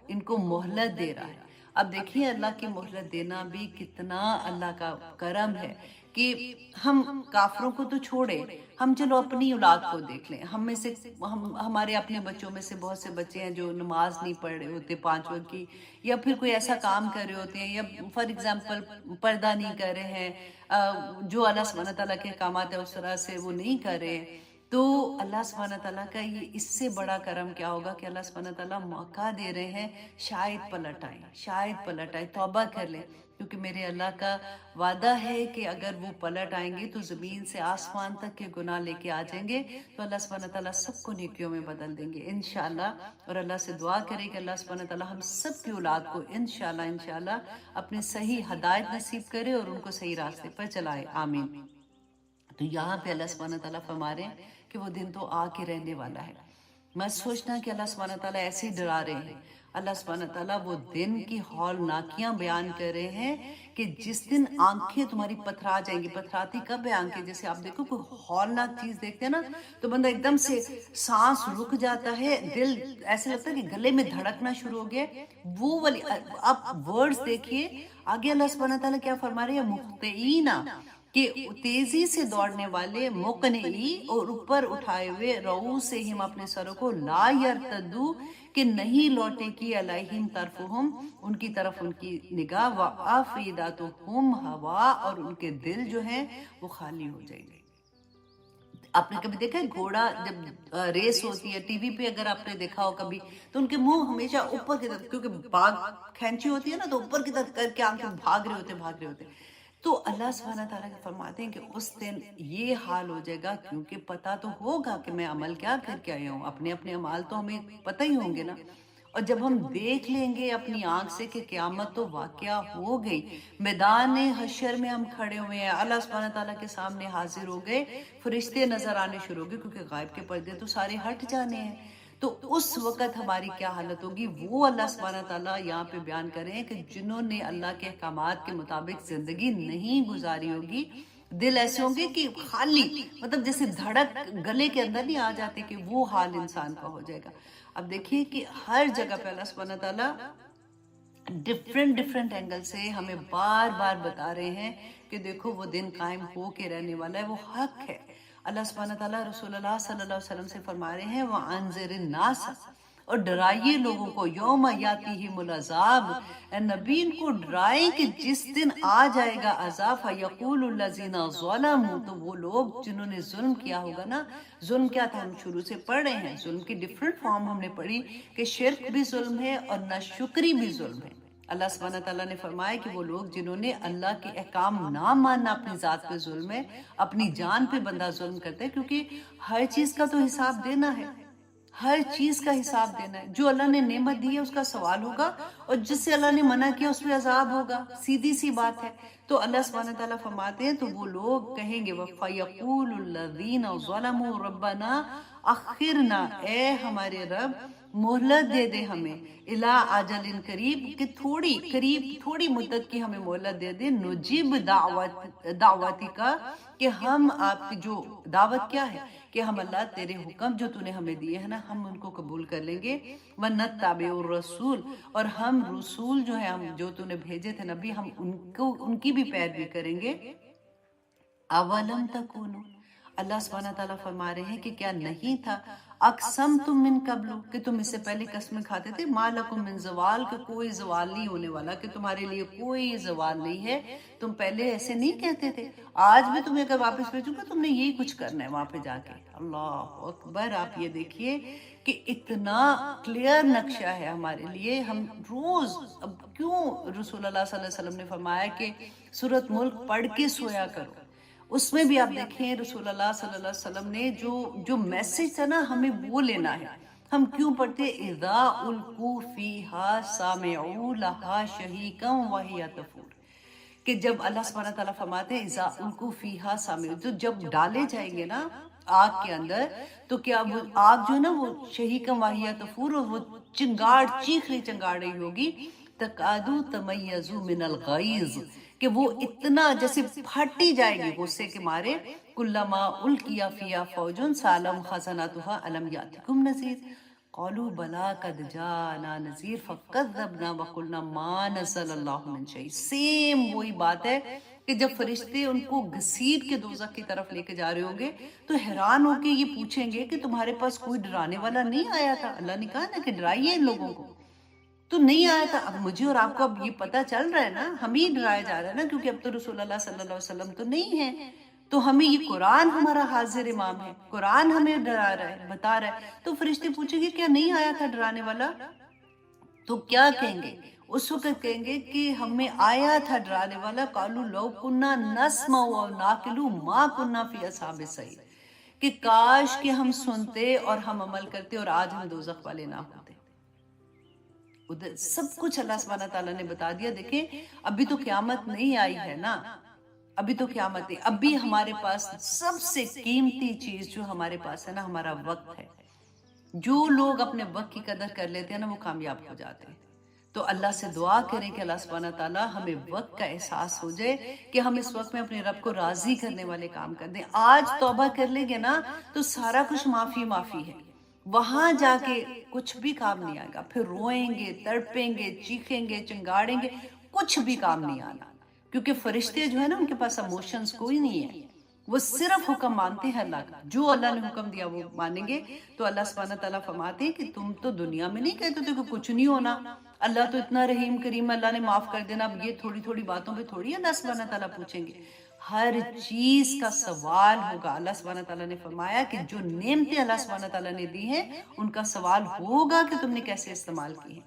Speaker 1: ان کو مہلت دے رہا ہے۔ اب دیکھیے اللہ کی مہلت دینا بھی کتنا اللہ کا کرم ہے کہ ہم کافروں کو تو چھوڑے، ہم چلو اپنی اولاد کو دیکھ لیں، ہم میں سے ہمارے اپنے بچوں میں سے بہت سے بچے ہیں جو نماز نہیں پڑھ رہے ہوتے 5 وقت کی، یا پھر کوئی ایسا کام کر رہے ہوتے ہیں، یا فار ایگزامپل پردہ نہیں کر رہے ہیں، جو اللہ سبحانہ تعالیٰ کے احکامات ہیں اس طرح سے وہ نہیں کر رہے ہیں۔ تو اللہ سبحانہ تعالیٰ کا یہ اس سے بڑا کرم کیا ہوگا کہ اللہ سبحانہ تعالیٰ موقع دے رہے ہیں، شاید پلٹ آئیں، توبہ کر لیں، کیونکہ میرے اللہ کا وعدہ ہے کہ اگر وہ پلٹ آئیں گے تو زمین سے آسمان تک کے گناہ لے کے آ جائیں گے، تو اللہ سبحانہ تعالیٰ سب کو نیکیوں میں بدل دیں گے انشاءاللہ۔ اور اللہ سے دعا کرے کہ اللہ سبحانہ تعالیٰ ہم سب کی اولاد کو انشاءاللہ اپنے صحیح ہدایت نصیب کرے اور ان کو صحیح راستے پر چلائے، آمین۔ تو یہاں پہ اللہ سبحانہ تعالیٰ فرما رہے ہیں کہ وہ دن تو آ کے رہنے والا ہے۔ میں سوچنا کہ اللہ سبحانہ تعالیٰ ایسے ہی ڈرا رہے ہیں، اللہ سبحانہ تعالیٰ وہ دن کی ہولناکیاں بیان کر رہے ہیں کہ جس دن آنکھیں تمہاری پتھرا جائیں گی۔ پتھراتی کب ہے آنکھیں؟ جیسے آپ دیکھو کوئی ہولناک چیز دیکھتے ہیں نا تو بندہ ایک دم سے سانس رک جاتا ہے، دل ایسے لگتا ہے کہ گلے میں دھڑکنا شروع ہو گیا، وہ والی۔ آپ ورڈز دیکھیے آگے اللہ سبحانہ تعالیٰ کیا فرما رہے ہیں، مخطئین، کہ تیزی سے دوڑنے والے، مقنعی، اور اوپر اٹھائے ہوئے، رؤوسہم، اپنے سروں کو، لا یرتدو، کہ نہیں لوٹے کی، علیہم، طرفہم، ان کی طرف ان کی نگاہ، وافئدتہم ہوا، اور ان کے دل جو ہیں وہ خالی ہو جائیں گے۔ آپ نے کبھی دیکھا ہے گھوڑا جب ریس ہوتی ہے، ٹی وی پہ اگر آپ نے دیکھا ہو کبھی، تو ان کے منہ ہمیشہ اوپر کی طرف، کیونکہ باغ کھینچی ہوتی ہے نا، تو اوپر کی طرف کر کے آنکھیں بھاگ رہے ہوتے۔ تو اللہ سبحانہ تعالیٰ فرماتے ہیں کہ اس دن یہ حال ہو جائے گا، کیونکہ پتہ تو ہوگا کہ میں عمل کیا کر کے آیا ہوں، اپنے اعمال تو ہمیں پتہ ہی ہوں گے نا۔ اور جب ہم دیکھ لیں گے اپنی آنکھ سے کہ قیامت تو واقعہ ہو گئی، میدان حشر میں ہم کھڑے ہوئے ہیں، اللہ سبحانہ تعالیٰ کے سامنے حاضر ہو گئے، فرشتے نظر آنے شروع ہو گئے، کیونکہ غائب کے پردے تو سارے ہٹ جانے ہیں۔ تو اس وقت ہماری کیا حالت ہوگی، وہ اللہ سبحانہ تعالیٰ یہاں پہ بیان کر رہے ہیں کہ جنہوں نے اللہ کے احکامات کے مطابق زندگی نہیں گزاری ہوگی، دل ایسے ہوں گے کہ خالی، مطلب جیسے دھڑک گلے کے اندر نہیں آ جاتے، کہ وہ حال انسان کا ہو جائے گا۔ اب دیکھیے کہ ہر جگہ پہ اللہ سبحانہ تعالیٰ ڈفرینٹ اینگل سے ہمیں بار بار بتا رہے ہیں کہ دیکھو وہ دن قائم ہو کے رہنے والا ہے، وہ حق ہے۔ اللہ سبحانہ تعالیٰ رسول اللہ صلی اللہ علیہ وسلم سے فرما رہے ہیں، وَأَنذِرِ النَّاسَ، اور ڈرائیے لوگوں کو، یوم یاتیہم العذاب، اے نبی ان کو ڈرائیں کہ جس دن آ جائے گا عذاب، فَيَقُولُ الَّذِينَ ظَلَمُوا، تو وہ لوگ جنہوں نے ظلم کیا ہوگا نا، ظلم کیا تھا ہم شروع سے پڑھ رہے ہیں، ظلم کی ڈیفرنٹ فارم ہم نے پڑھی کہ شرک بھی ظلم ہے اور ناشکری بھی ظلم ہے۔ اللہ سبحانہ تعالیٰ نے فرمایا کہ وہ لوگ جنہوں نے اللہ کے احکام نہ ماننا، اپنی ذات پہ ظلم ہے، اپنی جان پہ بندہ ظلم کرتا ہے، کیونکہ ہر چیز کا تو حساب دینا ہے، ہر چیز کا حساب دینا ہے. جو اللہ نے نعمت دی ہے اس کا سوال ہوگا، اور جس سے اللہ نے منع کیا اس پہ عذاب ہوگا. سیدھی سی بات ہے. تو اللہ سبحانہ تعالیٰ فرماتے ہیں تو وہ لوگ کہیں گے وَفَيَقُولُ الَّذِينَ ظَلَمُوا رَبَّنَا اخرنا، اے ہمارے رب مہلت دے دے ہمیں، الا اجل قریب، کہ تھوڑی مدت کی ہمیں مہلت دے دے، نجیب دعوتی کا، کہ ہم آپ کی جو دعوت کیا ہے کہ ہم اللہ تیرے حکم جو تو نے ہمیں دیے ہیں نا ہم ان کو قبول کر لیں گے. وَنَتَّبِعُ الرَّسُولَ، اور ہم رسول جو ہیں ہم جو تو نے بھیجے تھے نبی، ہم ان کی بھی پیروی کریں گے. اولم تکونو، اللہ سبحانہ تعالیٰ فرما رہے ہیں کہ کیا نہیں تھا اقسم تم من قبل، کہ تم اس سے پہلے قسمیں کھاتے تھے، ما لکم من زوال، کہ کوئی زوال نہیں ہونے والا، کہ تمہارے لیے کوئی زوال نہیں ہے. تم پہلے ایسے نہیں کہتے تھے، آج بھی تمہیں اگر واپس بھیجوں گا تم نے یہی کچھ کرنا ہے وہاں پہ جا کے. اللہ اکبر. آپ یہ دیکھیے کہ اتنا کلیئر نقشہ ہے ہمارے لیے. ہم روز، اب کیوں رسول اللہ صلی اللہ علیہ وسلم نے فرمایا کہ سورۃ ملک پڑھ کے سویا کرو، اس میں بھی آپ دیکھیں رسول اللہ صلی اللہ علیہ وسلم نے جو میسج تھا نا ہمیں وہ لینا ہے. ہم کیوں پڑھتے اذا القوا فیہا سامعوا لہا شہیقا وہی تفور، کہ جب اللہ سبحانہ تعالیٰ فرماتے ہیں اذا القوا فیہا سامعوا، تو جب ڈالے جائیں گے نا آگ کے اندر تو کیا وہ آگ جو ہے نا وہ شہیقا وہی تفور، اور وہ چنگاڑ چیخ رہی چنگاڑ رہی ہوگی، تکادو تمیز من الغیظ، کہ وہ اتنا جیسے پھٹی جائے گی غصے کے مارے. کلما القیا فیہا فوج سالم خزنتها الم یاتکم نذیر قالوا بلا قد جاءنا نذیر فکذبنا وقلنا ما نزل اللہ من شیء. سیم وہی بات ہے کہ جب فرشتے ان کو گھسیٹ کے دوزخ کی طرف لے کے جا رہے ہوں گے تو حیران ہو کے یہ پوچھیں گے کہ تمہارے پاس کوئی ڈرانے والا نہیں آیا تھا؟ اللہ نے کہا نا کہ ڈرائیے ان لوگوں کو، تو نہیں آیا تھا. اب مجھے اور آپ کو اب یہ پتہ چل رہا ہے نا، ہم ہی ڈرایا جا رہا ہے نا، کیونکہ اب تو رسول اللہ صلی اللہ علیہ وسلم تو نہیں ہے. تو ہمیں یہ قرآن ہمارا حاضر امام ہے، قرآن ہمیں ڈرا رہا ہے، بتا رہا ہے. تو فرشتے پوچھیں گے کیا نہیں آیا تھا ڈرانے والا؟ تو کیا کہیں گے اس وقت؟ کہیں گے کہ ہمیں آیا تھا ڈرانے والا. قالوا لو كنا نسمع ونعقل ما كنا في اصحاب السعیر، کہ کاش کہ ہم سنتے اور ہم عمل کرتے اور آج ہم دوزخ والے نہ ہوتے. ادھر سب کچھ اللہ سبحانہ تعالیٰ نے بتا دیا. دیکھیں ابھی تو قیامت نہیں آئی ہے نا، ابھی تو قیامت نہیں. ابھی ہمارے پاس سب سے قیمتی چیز جو ہمارے پاس ہے نا ہمارا وقت ہے. جو لوگ اپنے وقت کی قدر کر لیتے ہیں نا وہ کامیاب ہو جاتے ہیں. تو اللہ سے دعا کریں کہ اللہ سبحانہ تعالیٰ ہمیں وقت کا احساس ہو جائے کہ ہم اس وقت میں اپنے رب کو راضی کرنے والے کام کر دیں. آج توبہ کر لیں گے نا تو سارا کچھ معافی ہے، وہاں جا کے کچھ بھی کام نہیں آئے گا. پھر روئیں گے، تڑپیں گے، چیخیں گے، چنگاڑیں گے، کچھ بھی کام نہیں آنا. کیونکہ فرشتے جو ہے نا ان کے پاس ایموشنز کوئی نہیں ہے، وہ صرف حکم مانتے ہیں اللہ کا. جو اللہ نے حکم دیا وہ مانیں گے. تو اللہ سبحانہ تعالیٰ فرماتے ہیں کہ تم تو دنیا میں نہیں کہتے تھے کہ کچھ نہیں ہونا، اللہ تو اتنا رحیم کریم، اللہ نے معاف کر دینا. اب یہ تھوڑی تھوڑی باتوں پہ تھوڑی اللہ سبحانہ تعالیٰ پوچھیں گے، ہر چیز کا سوال ہوگا. اللہ سبحانہ تعالیٰ نے فرمایا کہ جو نعمتیں اللہ سبحانہ تعالیٰ نے دی ہیں ان کا سوال ہوگا کہ تم نے کیسے استعمال کی ہیں.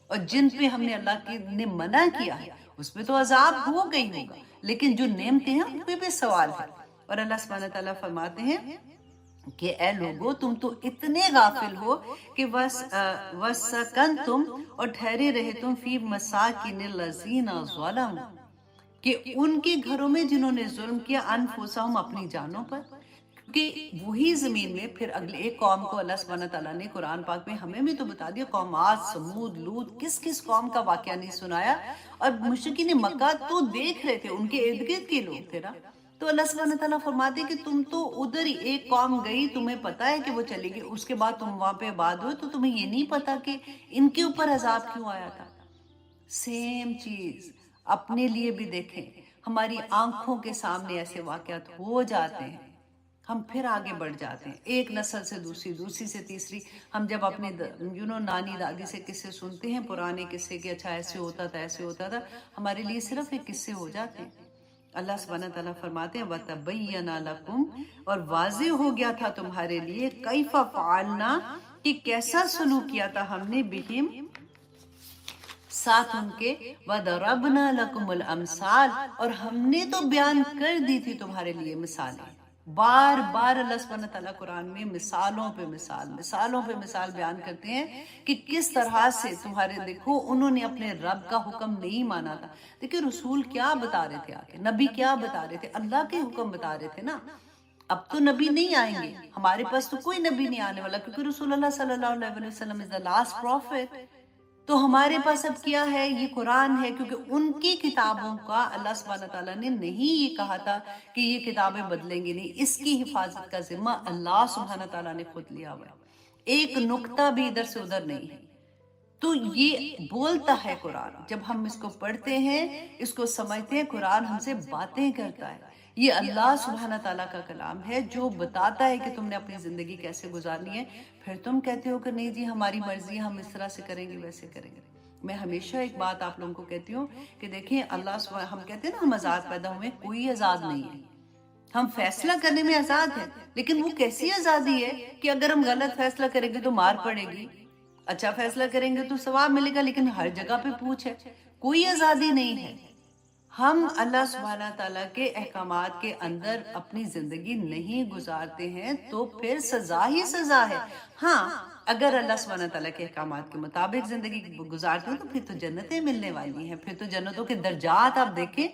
Speaker 1: اور جن پہ ہم نے اللہ کی نے منع کیا ہے اس پہ تو عذاب ہوگا ہی ہوگا، لیکن جو نعمتیں ہیں ان پہ بھی سوال ہے. اور اللہ سبحانہ تعالیٰ فرماتے ہیں کہ اے لوگو تم تو اتنے غافل ہو کہ وَسَكَنْتُمْ، اور ٹھہرے رہے تم فی مَسَاكِنِ الَّذِينَ ظَلَمُوا، کہ ان کے گھروں میں جنہوں نے ظلم کیا، انفسہم، اپنی جانوں پر. کہ وہی زمین میں پھر اگلے ایک قوم کو اللہ سبحانہ تعالیٰ نے قرآن پاک میں ہمیں بھی تو بتا دیا، قوم عاد، سمود، لوط، کس کس قوم کا واقعہ نہیں سنایا. اور مشرکین مکہ تو دیکھ رہے تھے، ان کے ارد گرد کے لوگ تھے نا. تو اللہ سبحانہ تعالیٰ فرماتے کہ تم تو ادھر ہی ایک قوم گئی، تمہیں پتا ہے کہ وہ چلے گی، اس کے بعد تم وہاں پہ آباد ہوئے تو تمہیں یہ نہیں پتا کہ ان کے اوپر عذاب کیوں آیا تھا. سیم چیز اپنے لیے بھی دیکھیں، ہماری آنکھوں کے سامنے ایسے واقعات ہو جاتے ہیں، ہم پھر آگے بڑھ جاتے ہیں، ایک نسل سے دوسری، دوسری سے تیسری. ہم جب اپنے نانی دادی سے قصے سنتے ہیں، پرانے قصے کہ اچھا ایسے ہوتا تھا ایسے ہوتا تھا، ہمارے لیے صرف ایک قصے ہو جاتے ہیں. اللہ سبحانہ تعالیٰ فرماتے ہیں وَتَبَيَّنَ لَكُمْ، اور واضح ہو گیا تھا تمہارے لیے، کَيْفَ فَعَلْنَا، کہ کیسا سلوک کیا تھا ہم نے، بِهِمْ، ساتھ ان کے، وَضَرَبْنَا لَكُمُ الْأَمْثَالَ، اور ہم نے تو بیان کر دی تھی تمہارے لیے مثالیں. بار بار اللہ سبحانہ تعالیٰ قرآن میں مثالوں پہ مثال بیان کرتے ہیں کہ کس طرح سے تمہارے، دیکھو انہوں نے اپنے رب کا حکم نہیں مانا تھا. دیکھیں رسول کیا بتا رہے تھے آگے، نبی کیا بتا رہے تھے، اللہ کے حکم بتا رہے تھے نا. اب تو نبی نہیں آئیں گے ہمارے پاس، تو کوئی نبی نہیں آنے والا، کیونکہ رسول اللہ صلی اللہ علیہ وسلم is the last prophet. تو ہمارے پاس اب کیا ہے، یہ قرآن ہے، کیونکہ ان کی کتابوں کا اللہ سبحانہ تعالیٰ نے نہیں یہ کہا تھا کہ یہ کتابیں بدلیں گی نہیں، اس کی حفاظت کا ذمہ اللہ سبحانہ تعالیٰ نے خود لیا ہوا ہے، ایک نقطہ بھی ادھر سے ادھر نہیں ہے. تو یہ بولتا ہے قرآن، جب ہم اس کو پڑھتے ہیں، اس کو سمجھتے ہیں، قرآن ہم سے باتیں کرتا ہے. یہ اللہ سبحانہ تعالیٰ کا کلام ہے جو بتاتا ہے کہ تم نے اپنی زندگی کیسے گزارنی ہے. پھر تم کہتے ہو کہ نہیں جی ہماری مرضی، ہم اس طرح سے کریں گے ویسے کریں گے. میں ہمیشہ ایک بات آپ لوگوں کو کہتی ہوں کہ دیکھیں اللہ سبحانہ، ہم کہتے ہیں نا ہم آزاد پیدا ہوئے، کوئی آزاد نہیں ہے. ہم فیصلہ کرنے میں آزاد ہیں، لیکن وہ کیسی آزادی ہے کہ اگر ہم غلط فیصلہ کریں گے تو مار پڑے گی، اچھا فیصلہ کریں گے تو ثواب ملے گا، لیکن ہر جگہ پہ پوچھ ہے. کوئی آزادی نہیں ہے. ہم اللہ سبحانہ تعالیٰ کے احکامات کے اندر اپنی زندگی نہیں گزارتے ہیں تو پھر سزا ہی سزا ہے. ہاں اگر اللہ سبحانہ تعالیٰ کے احکامات کے مطابق زندگی گزارتے ہیں تو پھر تو جنتیں ملنے والی ہیں. پھر تو جنتوں کے درجات آپ دیکھیں،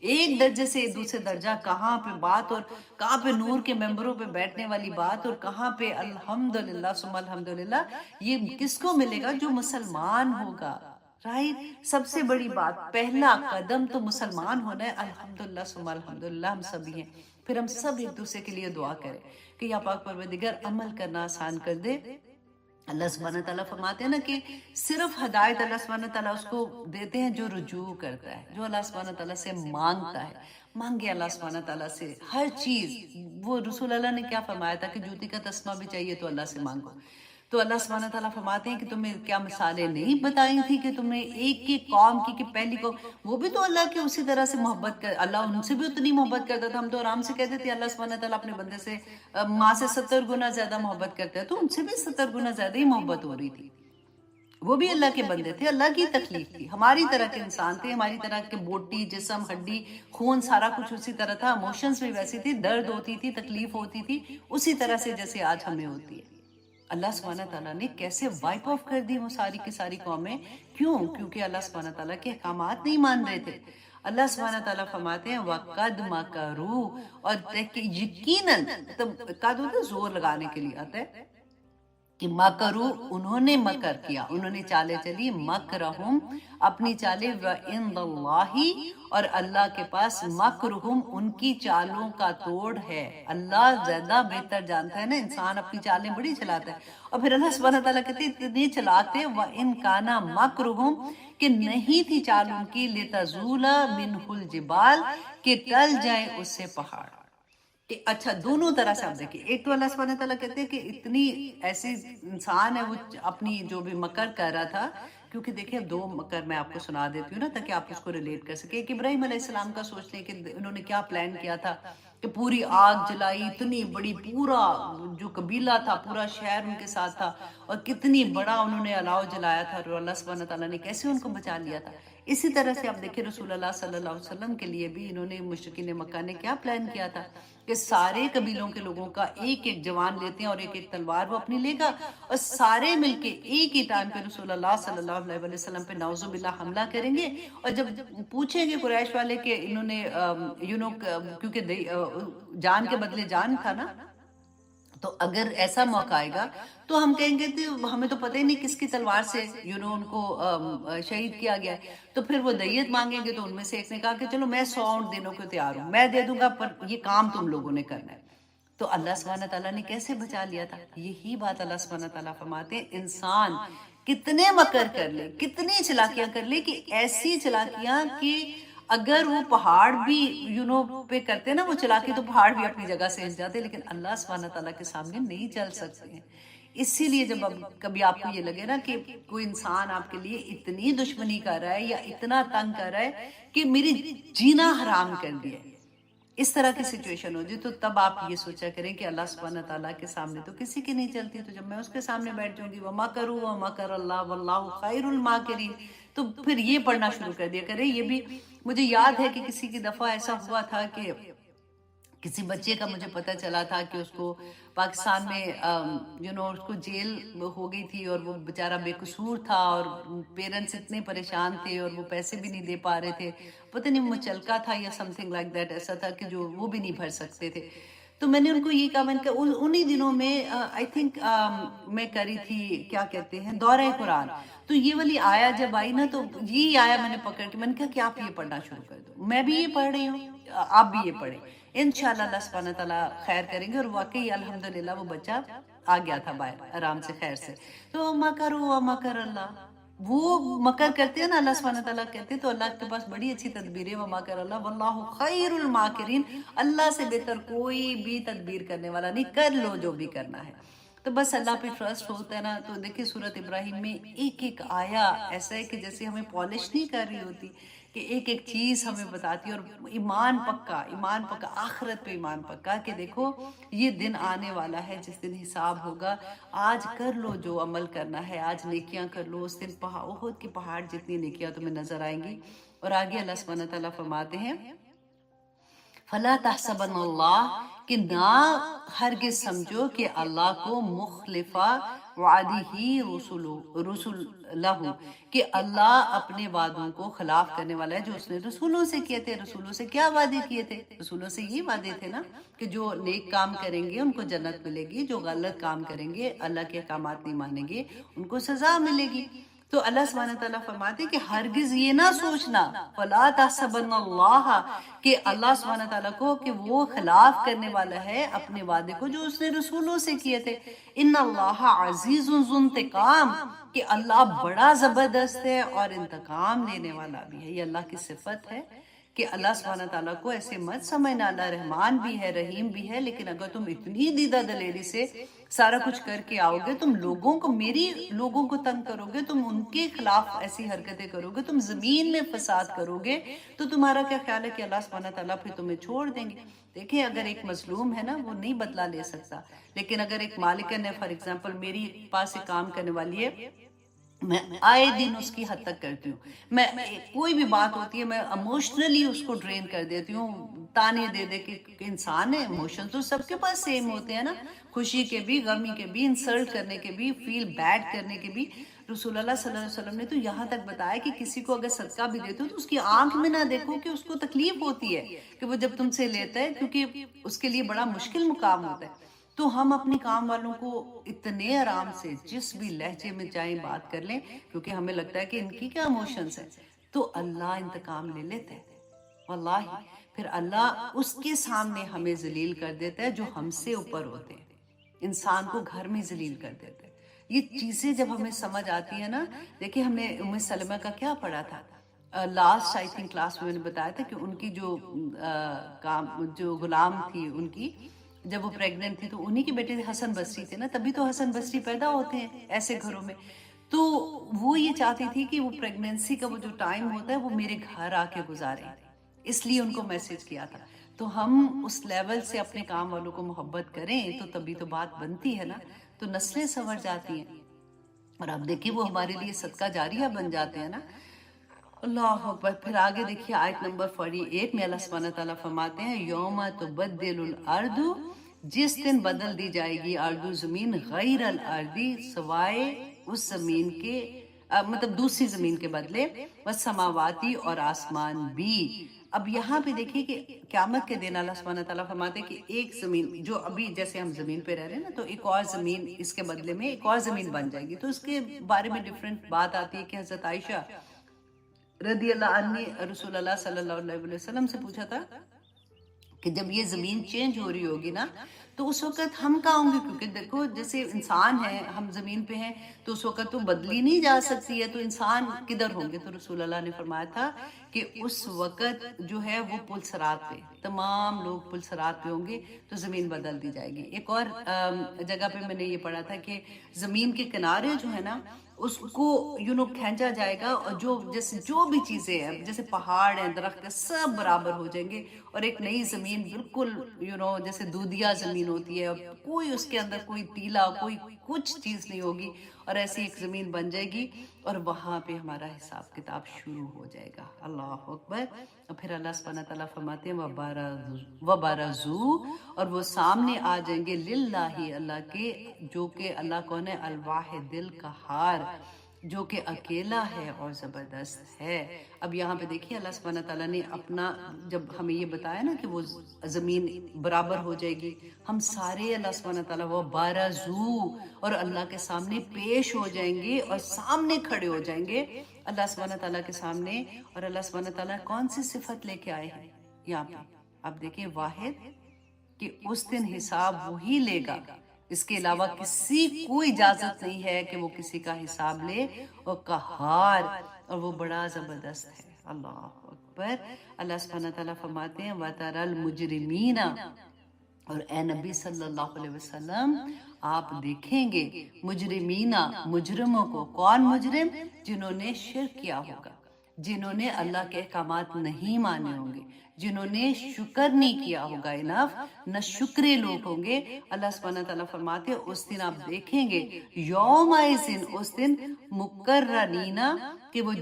Speaker 1: ایک درجے سے دوسرے درجہ، کہاں پہ بات، اور کہاں پہ نور کے ممبروں پہ بیٹھنے والی بات، اور کہاں پہ الحمدللہ ثم الحمدللہ. یہ کس کو ملے گا؟ جو مسلمان ہوگا. رائٹ، سب سے بڑی بات، پہلا قدم تو مسلمان ہونا ہے. الحمدللہ ثم الحمدللہ ہم سبھی ہیں. پھر ہم سب ایک دوسرے کے لیے دعا کریں کہ یا پاک پروردگار عمل کرنا آسان کر دے. اللہ سبحانہ تعالیٰ فرماتے ہیں نا کہ صرف ہدایت اللہ سبحانہ تعالیٰ اس کو دیتے ہیں جو رجوع کرتا ہے، جو اللہ سبحانہ تعالیٰ سے مانگتا ہے. مانگے اللہ سبحانہ تعالیٰ سے ہر چیز. وہ رسول اللہ نے کیا فرمایا تھا کہ جوتی کا تسمہ بھی چاہیے تو اللہ سے مانگو. تو اللہ سبحانہ تعالیٰ فرماتے ہیں کہ تمہیں کیا مثالیں نہیں بتائی تھی کہ تم نے ایک کی قوم کی، کہ پہلی قوم وہ بھی تو اللہ کے اسی طرح سے محبت کر، اللہ ان سے بھی اتنی محبت کرتا تھا. ہم تو آرام سے کہتے تھے اللہ سبحانہ تعالیٰ اپنے بندے سے ماں سے 70 گنا زیادہ محبت کرتا ہے، تو ان سے بھی 70 گنا زیادہ ہی محبت ہو رہی تھی. وہ بھی اللہ کے بندے تھے، اللہ کی تکلیف تھی، ہماری طرح کے انسان تھے، ہماری طرح کے بوٹی جسم ہڈی خون سارا کچھ اسی طرح تھا. ایموشنز بھی ویسی تھی، درد ہوتی تھی، تکلیف ہوتی تھی اسی طرح سے جیسے آج ہمیں ہوتی ہے. اللہ سبحانہ تعالیٰ نے کیسے وائپ آف کر دی وہ ساری کی ساری قومیں. کیوں؟ کیونکہ اللہ سبحانہ تعالیٰ کے احکامات نہیں مان رہے تھے. اللہ سبحانہ تعالیٰ فرماتے ہیں وَقَدْ مَكَرُوا، اور یقیناً قد ہوتا ہے زور لگانے کے لیے آتا ہے کہ مکرو، انہوں نے مکر کیا، انہوں نے چالیں چلی، مکرہم اپنی چالیں، وَعِنْدَ اللَّهِ اور اللہ کے پاس مکرہم ان کی چالوں کا توڑ ہے. اللہ زیادہ بہتر جانتا ہے نا، انسان اپنی چالیں بڑی چلاتا ہے. اور پھر اللہ سبحانہ تعالیٰ کہتے ہیں اتنی چلاتے وَإِنْ كَانَ مَكْرُهُمْ کہ نہیں تھی چال ان کی لِتَزُولَ مِنْهُ الْجِبَالِ کہ ٹل جائیں اس سے پہاڑ. کہ اچھا دونوں طرح سے آپ دیکھیں، ایک تو اللہ سبحانہ تعالیٰ کہتے ہیں کہ اتنی ایسی انسان ہے وہ اپنی جو بھی مکر کر رہا تھا. کیونکہ دیکھیں دو مکر میں آپ کو سنا دیتی ہوں نا تاکہ آپ اس کو ریلیٹ کر سکیں. کہ ابراہیم علیہ السلام کا سوچ لیں کہ انہوں نے کیا پلان کیا تھا کہ پوری آگ جلائی، اتنی بڑی، پورا جو قبیلہ تھا پورا شہر ان کے ساتھ تھا، اور کتنی بڑا انہوں نے الاؤ جلایا تھا، اور اللہ سبحانہ تعالیٰ نے کیسے ان کو بچا لیا تھا. اسی طرح سے آپ دیکھیں رسول اللہ صلی اللہ علیہ وسلم کے لیے بھی انہوں نے، مشرکین مکہ نے کیا پلان کیا تھا کہ سارے قبیلوں کے لوگوں کا ایک ایک جوان لیتے ہیں اور ایک ایک تلوار وہ اپنی لے گا، اور سارے مل کے ایک ہی ٹائم پہ رسول اللہ صلی اللہ علیہ وسلم پہ نعوذ باللہ حملہ کریں گے. اور جب پوچھیں گے قریش والے کہ انہوں نے کیونکہ جان کے بدلے جان تھا نا، تو اگر ایسا موقع آئے گا تو ہم کہیں گے کہ ہمیں تو پتہ ہی نہیں کس کی تلوار سے ان کو شہید کیا گیا ہے. تو پھر وہ دیت مانگیں گے، تو ان میں سے ایک نے کہا کہ چلو میں 100 اونٹ دینے کو تیار ہوں، میں دے دوں گا، پر یہ کام تم لوگوں نے کرنا ہے. تو اللہ سبحانہ تعالیٰ نے کیسے بچا لیا تھا. یہی بات اللہ سبحانہ تعالیٰ فرماتے ہیں انسان کتنے مکر کر لے، کتنی چلاکیاں کر لے، کہ ایسی چلاکیاں کہ اگر وہ پہاڑ بھی پہ کرتے نا وہ چلاکی، تو پہاڑ بھی اپنی جگہ سے ہل جاتے، لیکن اللہ سبحانہ تعالیٰ کے سامنے نہیں چل سکتے ہیں. اسی لیے جب کبھی آپ کو یہ لگے نا کہ کوئی انسان آپ کے لیے اتنی دشمنی کر رہا ہے یا اتنا تنگ کر رہا ہے کہ میری جینا حرام کر دیا ہے، اس طرح کی سچویشن ہو جائے، تو تب آپ یہ سوچا کریں کہ اللہ سبحانہ تعالیٰ کے سامنے تو کسی کی نہیں چلتی. تو جب میں اس کے سامنے بیٹھ جاؤں گی وَمَكَرُوا وَمَكَرَ اللَّهُ وَاللَّهُ خَيْرُ الْمَاكِرِينَ، تو پھر یہ پڑھنا شروع کر دیا کریں. یہ بھی مجھے یاد ہے کہ کسی کی دفعہ ایسا ہوا تھا کہ کسی بچے کا مجھے پتہ چلا تھا کہ اس کو پاکستان میں اس کو جیل ہو گئی تھی اور وہ بیچارہ بے قصور تھا اور پیرنٹس اتنے پریشان تھے اور وہ پیسے بھی نہیں دے پا رہے تھے، پتہ نہیں مچلکا تھا یا سم تھنگ لائک دیٹ، ایسا تھا کہ جو وہ بھی نہیں بھر سکتے تھے. تو میں نے ان کو یہ کہا، میں نے کہا انہی دنوں میں آئی تھنک میں کری تھی کیا کہتے ہیں دورہ قرآن، تو یہ والی آیا جب آئی نا تو یہ آیا میں نے پکڑ کے میں نے کہا کہ آپ یہ پڑھنا شروع کر دو، میں بھی یہ پڑھ رہی ہوں آپ بھی یہ پڑھیں، انشاءاللہ اللہ سبحانہ تعالیٰ خیر کریں گے. اور واقعی الحمدللہ وہ بچہ آ گیا تھا باہر آرام سے خیر سے. تو مکر و مکر اللہ، وہ مکر کرتے ہیں نا اللہ سبحانہ تعالیٰ کہتے ہیں تو اللہ کے پاس بڑی اچھی تدبیر ہے، وما کر اللہ واللہ خیر الماکرین، اللہ سے بہتر کوئی بھی تدبیر کرنے والا نہیں، کر لو جو بھی کرنا ہے. تو بس اللہ پہ ٹرسٹ ہوتا ہے نا. تو دیکھیں سورۃ ابراہیم میں ایک ایک آیا ایسا ہے کہ جیسے ہمیں پالش نہیں کر رہی ہوتی، کہ ایک ایک چیز ہمیں بتاتی ہے، اور ایمان پکا آخرت پہ ایمان پکا کہ دیکھو یہ دن آنے والا ہے جس دن حساب ہوگا، آج کر لو جو عمل کرنا ہے، آج نیکیاں کر لو، اس دن احد کی پہاڑ جتنی نیکیاں تمہیں نظر آئیں گی. اور آگے اللہ سبحانہ تعالیٰ فرماتے ہیں فلا تحسبن اللہ، کہ نہ ہرگز سمجھو کہ اللہ کو مخلفہ وعدہ ہی رسول لہو، کہ اللہ اپنے وعدوں کو خلاف کرنے والا ہے جو اس نے رسولوں سے کیے تھے. رسولوں سے کیا وعدے کیے تھے؟ رسولوں سے یہ وعدے تھے نا کہ جو نیک کام کریں گے ان کو جنت ملے گی، جو غلط کام کریں گے اللہ کے احکامات نہیں مانیں گے ان کو سزا ملے گی. تو اللہ سبحانہ تعالیٰ فرماتے ہیں کہ ہرگز یہ نہ سوچنا فلا تحسبن اللہ، کہ اللہ سبحانہ تعالیٰ کو کہ وہ خلاف کرنے والا ہے اپنے وعدے کو جو اس نے رسولوں سے کیے تھے. ان اللہ عزیز ذو انتقام، کہ اللہ بڑا زبردست ہے اور انتقام لینے والا بھی ہے. یہ اللہ کی صفت ہے کہ اللہ سبحانہ تعالیٰ کو ایسے مت سمجھنا، اللہ رحمان بھی ہے رحیم بھی ہے، لیکن اگر تم اتنی دیدہ دلیری سے سارا کچھ کر کے آؤ گے، تم لوگوں کو میری لوگوں کو تنگ کرو گے، تم ان کے خلاف ایسی حرکتیں کرو گے، تم زمین میں فساد کرو گے، تو تمہارا کیا خیال ہے کہ اللہ سبحانہ تعالیٰ پھر تمہیں چھوڑ دیں گے؟ دیکھیں اگر ایک مظلوم ہے نا وہ نہیں بدلہ لے سکتا، لیکن اگر ایک مالکن ہے، فار ایگزامپل میری پاس ایک کام کرنے والی ہے، میں آئے دن اس کی حد تک کرتی ہوں، میں کوئی بھی بات ہوتی ہے میں ایموشنلی اس کو ڈرین کر دیتی ہوں، تانے دے دے کہ انسان ہے، ایموشن تو سب کے پاس سیم ہوتے ہیں نا، خوشی کے بھی غمی کے بھی، انسلٹ کرنے کے بھی، فیل بیڈ کرنے کے بھی. رسول اللہ صلی اللہ علیہ وسلم نے تو یہاں تک بتایا کہ کسی کو اگر صدقہ بھی دیتے ہو تو اس کی آنکھ میں نہ دیکھو کہ اس کو تکلیف ہوتی ہے کہ وہ جب تم سے لیتا ہے، کیونکہ اس کے لیے بڑا مشکل مقام ہوتا ہے. تو ہم اپنے کام والوں کو اتنے آرام سے جس بھی لہجے میں چاہیں بات کر لیں، کیونکہ ہمیں لگتا ہے کہ ان کی کیا ایموشنز ہیں، تو اللہ انتقام لے لیتا ہے واللہ. پھر اللہ اس کے سامنے ہمیں ذلیل کر دیتا ہے جو ہم سے اوپر ہوتے ہیں، انسان کو گھر میں ذلیل کر دیتا ہے. یہ چیزیں جب ہمیں سمجھ آتی ہیں نا، دیکھیں ہم نے ام سلمہ کا کیا پڑھا تھا لاسٹ آئی تھنک کلاس میں نے بتایا تھا کہ ان کی جو غلام تھی ان کی، جب وہ پریگننٹ تھی تو انہی کے بیٹے حسن بصری تھے نا، تبھی تو حسن بصری پیدا ہوتے ہیں ایسے گھروں میں. تو وہ یہ چاہتی تھی کہ وہ پریگننسی کا وہ جو ٹائم ہوتا ہے وہ میرے گھر آ کے گزارے، اس لیے ان کو میسج کیا تھا. تو ہم اس لیول سے اپنے کام والوں کو محبت کریں تو تبھی تو بات بنتی ہے نا، تو نسلیں سنور جاتی ہیں. اور اب دیکھیے وہ ہمارے لیے صدقہ جاریہ بن جاتے ہیں نا. اللہ اکبر. پھر آگے دیکھیے آیت نمبر 48 میں اللہ سبحانہ تعالیٰ فرماتے ہیں یوم تبدل الارض، جس دن بدل دی جائے گی ارض زمین، غیر الارضی سوائے اس زمین کے مطلب دوسری زمین کے بدلے، والسماواتی اور آسمان بھی. اب یہاں پہ دیکھیے کہ قیامت کے دن اللہ سبحانہ تعالیٰ فرماتے ہیں کہ ایک زمین جو ابھی جیسے ہم زمین پہ رہ رہے ہیں نا، تو ایک اور زمین اس کے بدلے میں ایک اور زمین بن جائے گی. تو اس کے بارے میں ڈیفرنٹ بات آتی ہے کہ حضرت عائشہ رضی اللہ عنہ رسول اللہ صلی اللہ علیہ وسلم سے پوچھا تھا کہ جب یہ زمین چینج ہو رہی ہوگی نا تو اس وقت ہم کہاں ہوں گے؟ کیونکہ دیکھو جیسے انسان ہیں، ہم زمین پہ ہیں تو اس وقت تو بدلی نہیں جا سکتی ہے، تو انسان کدھر ہوں گے؟ تو رسول اللہ نے فرمایا تھا کہ اس وقت جو ہے وہ پل صراط پہ، تمام لوگ پل صراط پہ ہوں گے تو زمین بدل دی جائے گی. ایک اور جگہ پہ میں نے یہ پڑھا تھا کہ زمین کے کنارے جو ہے نا اس کو کھینچا جائے گا، اور جیسے جو بھی چیزیں ہیں جیسے پہاڑ ہیں، درخت ہیں، سب برابر ہو جائیں گے، اور ایک نئی زمین بالکل جیسے دودھیا زمین ہوتی ہے، کوئی اس کے اندر کوئی ٹیلا کوئی کچھ چیز نہیں ہوگی، اور ایسی ایک زمین بن جائے گی اور وہاں پہ ہمارا حساب کتاب شروع ہو جائے گا. اللہ اکبر. اور پھر اللہ سبحانہ تعالیٰ فرماتے ہیں وَبَرَزُوا، اور وہ سامنے آ جائیں گے للہ، اللہ کے، جو کہ اللہ کون ہے؟ الواحد القہار، جو کہ اکیلا ہے اور زبردست ہے. اب یہاں پہ دیکھیے اللہ سبحانہ تعالیٰ نے اپنا جب ہمیں یہ بتایا نا کہ وہ زمین برابر ہو جائے گی، ہم سارے اللہ سبحانہ تعالیٰ وہ بارزو اور اللہ کے سامنے پیش ہو جائیں گے اور سامنے کھڑے ہو جائیں گے اللہ سبحانہ تعالیٰ کے سامنے. اور اللہ سبحانہ تعالیٰ کون سی صفت لے کے آئے ہیں یہاں پہ؟ آپ دیکھیں واحد، کہ اس دن حساب وہی لے گا، اس کے علاوہ کسی کو اجازت نہیں ہے کہ وہ کسی کا حساب لے. اور قہار، اور وہ بڑا زبردست ہے. اللہ اکبر. اللہ سبحانہ تعالیٰ فرماتے ہیں وَتَرَى الْمُجْرِمِينَ، اور اے نبی صلی اللہ علیہ وسلم آپ دیکھیں گے مجرمین، مجرموں کو. کون مجرم؟ جنہوں نے شرک کیا ہوگا، جنہوں نے اللہ کے احکامات نہیں مانے ہوں گے، جنہوں نے شکر نہیں کیا ہوگا. انف نہ شکرے لوگ ہوں گے. اللہ سبحانہ تعالیٰ فرماتے ہیں اس دن آپ دیکھیں گے یومئذ، اس دن مقرنین، کہ وہ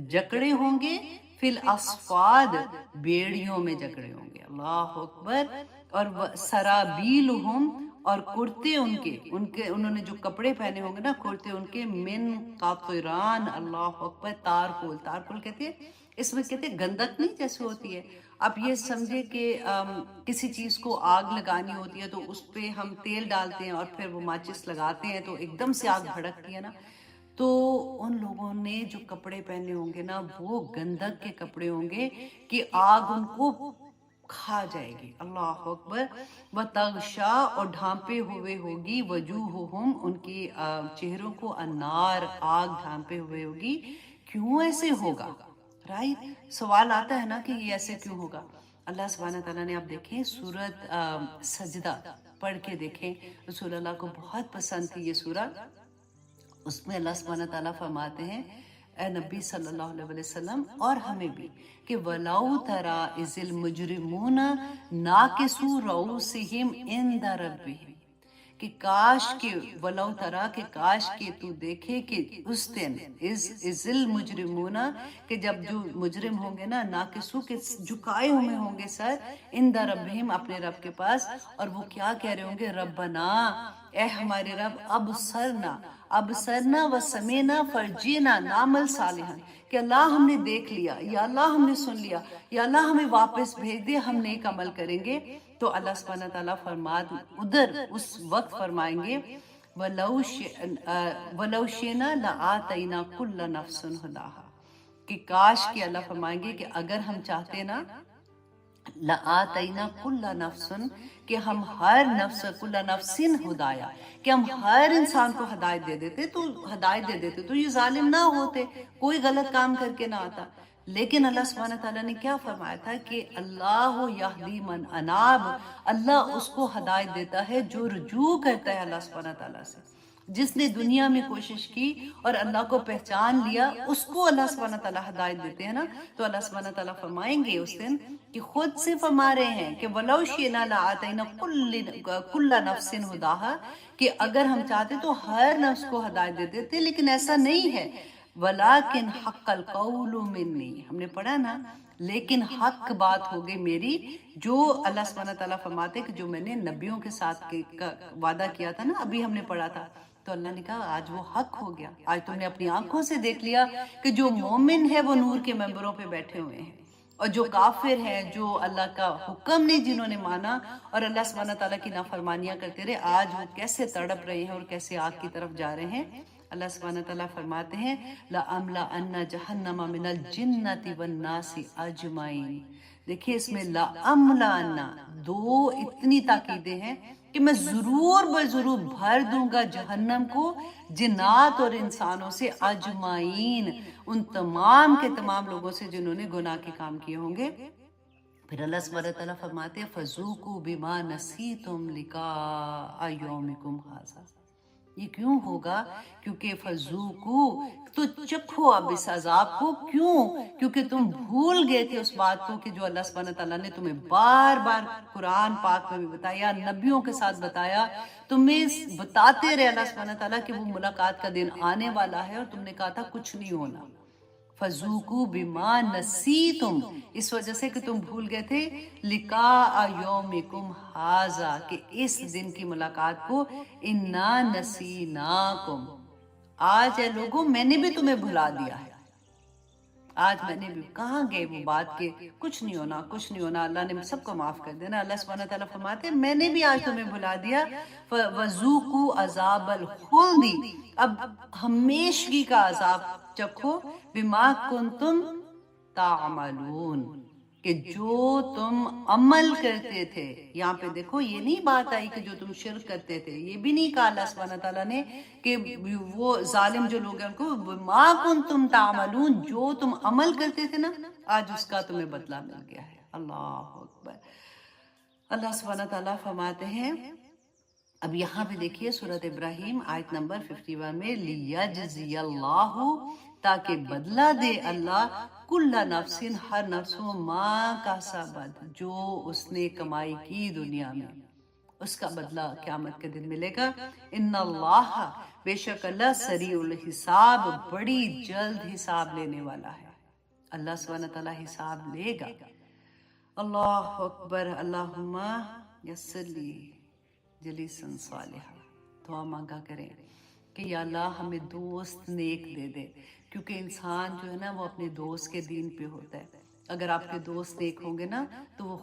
Speaker 1: جکڑے ہوں گے، فی الاصفاد، بیڑیوں میں جکڑے ہوں گے. اللہ اکبر. اور سرابیلہم، اور کرتے ان کے انہوں نے جو کپڑے پہنے ہوں گے نا، کرتے ان کے من قطران. اللہ اکبر. تارکول، تارکول کہتے ہیں، اس میں کہتے ہیں گندک نہیں جیسے ہوتی ہے. آپ یہ سمجھے کہ کسی چیز کو آگ لگانی ہوتی ہے تو اس پہ ہم تیل ڈالتے ہیں اور پھر وہ ماچس لگاتے ہیں تو ایک دم سے آگ بھڑکتی ہے نا. تو ان لوگوں نے جو کپڑے پہنے ہوں گے نا، وہ گندک کے کپڑے ہوں گے کہ آگ ان کو کھا جائے گی. اللہ اکبر. وَتَغْشَا، اور ڈھانپے ہوئے ہوگی، وجوہہم، ان کی چہروں کو، النار، آگ ڈھانپے ہوئے ہوگی. کیوں ایسے ہوگا؟ رائٹ، سوال آتا ہے نا کہ یہ ایسے کیوں ہوگا. اللہ سبحانہ تعالیٰ نے، آپ دیکھیں سورت سجدہ پڑھ کے دیکھیں، رسول اللہ کو بہت پسند تھی یہ سورہ. اس میں اللہ سبحانہ تعالیٰ فرماتے ہیں اے نبی صلی اللہ علیہ وسلم اور ہمیں بھی، کہ وَلَوْ تَرَى إِذِ الْمُجْرِمُونَ نَاكِسُو رُؤُوسِهِمْ عِنْدَ رَبِّهِمْ، کہ کاش کہ ولو ترا، کہ کاش کہ تو دیکھے کہ اس دن از المجرمون، کہ جب جو مجرم ہوں گے نا، ناکسو، کے جھکائے ہوئے ہوں گے سر، عند ربہم، اپنے رب کے پاس. اور وہ کیا کہہ رہے ہوں گے؟ ربنا، اے ہمارے رب، ابصرنا وسمعنا فرجعنا نعمل صالحا، کہ اللہ ہم نے دیکھ لیا، یا اللہ ہم نے سن لیا، یا اللہ ہمیں واپس بھیج دے، ہم نیک عمل کریں گے. تو اللہ سبحانہ تعالیٰ ادھر اس وقت فرمائیں گے وَلَوْ شِئْنَا لَآتَيْنَا كُلَّ نَفْسٍ هُدَاهَا، کہ کاش کہ اللہ فرمائیں گے کہ اگر ہم چاہتے نا، لَآتَيْنَا كُلَّ نَفْسٍ، کہ ہم ہر نفس، کل نفس ہدایا، کہ ہم ہر انسان کو ہدایت دے دیتے، تو یہ ظالم نہ ہوتے، کوئی غلط کام کر کے نہ آتا. لیکن اللہ سبحانہ تعالیٰ نے کیا فرمایا تھا کہ اللہ یہدی من اناب، اللہ اس کو ہدایت دیتا ہے جو رجوع کرتا ہے اللہ سبحانہ تعالیٰ سے. جس نے دنیا میں کوشش کی اور اللہ کو پہچان لیا، اس کو اللہ سبحانہ تعالیٰ ہدایت دیتے ہیں نا. تو اللہ سبحانہ تعالیٰ فرمائیں گے اس دن کہ خود سے فرما رہے ہیں کہ وَلَوْ شِئْنَا لَآتَيْنَا كُلَّ نَفْسٍ هُدَاهَا، کہ اگر ہم چاہتے تو ہر نفس کو ہدایت دے دیتے، لیکن ایسا نہیں ہے. وَلَكِنْ حَقَّ الْقَوْلُ مِنِّي، ہم نے پڑھا نا، لیکن حق بات ہوگی میری. جو اللہ سبحانہ تعالیٰ فرماتے کہ جو میں نے نبیوں کے ساتھ وعدہ کیا تھا نا، ابھی ہم نے پڑھا تھا، تو اللہ نے کہا آج وہ حق ہو گیا. آج تم نے اپنی آنکھوں سے دیکھ لیا کہ جو مومن ہے وہ نور کے ممبروں پہ بیٹھے ہوئے ہیں، اور جو کافر ہیں، جو اللہ کا حکم نہیں جنہوں نے مانا اور اللہ سبحانہ تعالیٰ کی نافرمانیاں کرتے رہے، آج وہ کیسے تڑپ رہے ہیں اور کیسے آگ کی طرف جا رہے ہیں. اللہ سبحانہ تعالیٰ فرماتے ہیں لَأَمْلَأَنَّ جَهَنَّمَ مِنَ الْجِنَّةِ وَالنَّاسِ أَجْمَعِينَ. دیکھیں اس میں لَأَمْلَأَنَّ، دو اتنی تاکیدیں ہیں کہ میں ضرور بضرور بھر دوں گا جہنم کو جنات اور انسانوں سے، اجمعین، ان تمام کے تمام لوگوں سے جنہوں نے گناہ کے کام کیے ہوں گے. پھر اللہ سبحانہ تعالیٰ فرماتے ہیں فَذُوقُوا بِمَا نَسِيتُمْ لِقَاءَ يَوْمِكُمْ هَٰذَا. یہ کیوں ہوگا؟ کیونکہ فذوقو، تو چکھو اب اس عذاب کو. کیوں؟ کیونکہ تم بھول گئے تھے اس بات کو کہ جو اللہ سبحانہ تعالیٰ نے تمہیں بار بار قرآن پاک میں بھی بتایا، نبیوں کے ساتھ بتایا، تمہیں بتاتے رہے اللہ سبحانہ تعالیٰ کہ وہ ملاقات کا دن آنے والا ہے، اور تم نے کہا تھا کچھ نہیں ہونا. فذوقوا بما نسیتم، اس وجہ سے کہ تم بھول گئے تھے لقاء یومکم ھذا، کہ اس دن کی ملاقات کو، انا نسیناکم، آج اے لوگوں میں نے بھی تمہیں بھلا دیا ہے. آج میں نے بھی، کہاں گئے وہ بات کہ کچھ نہیں ہونا کچھ نہیں ہونا، اللہ نے سب کو معاف کر دینا. اللہ سبحانہ تعالیٰ فرماتے ہیں میں نے بھی آج تمہیں بھلا دیا. وَذُوقُوا عَذَابَ الْخُلْدِ، اب ہمیشگی کا عذاب چکھو، بِمَا كُنْتُمْ تَعْمَلُونَ، کہ جو تم عمل کرتے تھے. یہاں پہ دیکھو یہ نہیں بات آئی کہ جو تم شرک کرتے تھے، یہ بھی نہیں کہا اللہ سبحانہ تعالیٰ نے کہ وہ ظالم جو لوگ ہیں ان کو ما کنتم تعملون، جو تم عمل کرتے تھے نا آج اس کا تمہیں بدلہ مل گیا ہے. اللہ اکبر. اللہ سبحانہ تعالیٰ فرماتے ہیں، اب یہاں پہ دیکھیے سورۃ ابراہیم آیت نمبر 51 میں، لیجزی اللہ، تاکہ بدلہ دے اللہ، کل نفس، ہر نفس، ما کسبت، جو اس نے کمائی کی دنیا میں، اس کا بدلہ قیامت کے دن ملے گا. ان اللہ، بے شک اللہ، سریع الحساب، بڑی جلد حساب لینے والا ہے. اللہ سبحانہ تعالیٰ حساب لے گا. اللہ اکبر. اللہم یسر لی جلیسن صالحہ. دعا مانگا کریں کہ یا اللہ ہمیں دوست نیک دے دے، کیونکہ انسان جو ہے نا وہ اپنے دوست کے دین پہ ہوتا ہے. اگر آپ کے دوست نیک ہوں گے نا تو وہ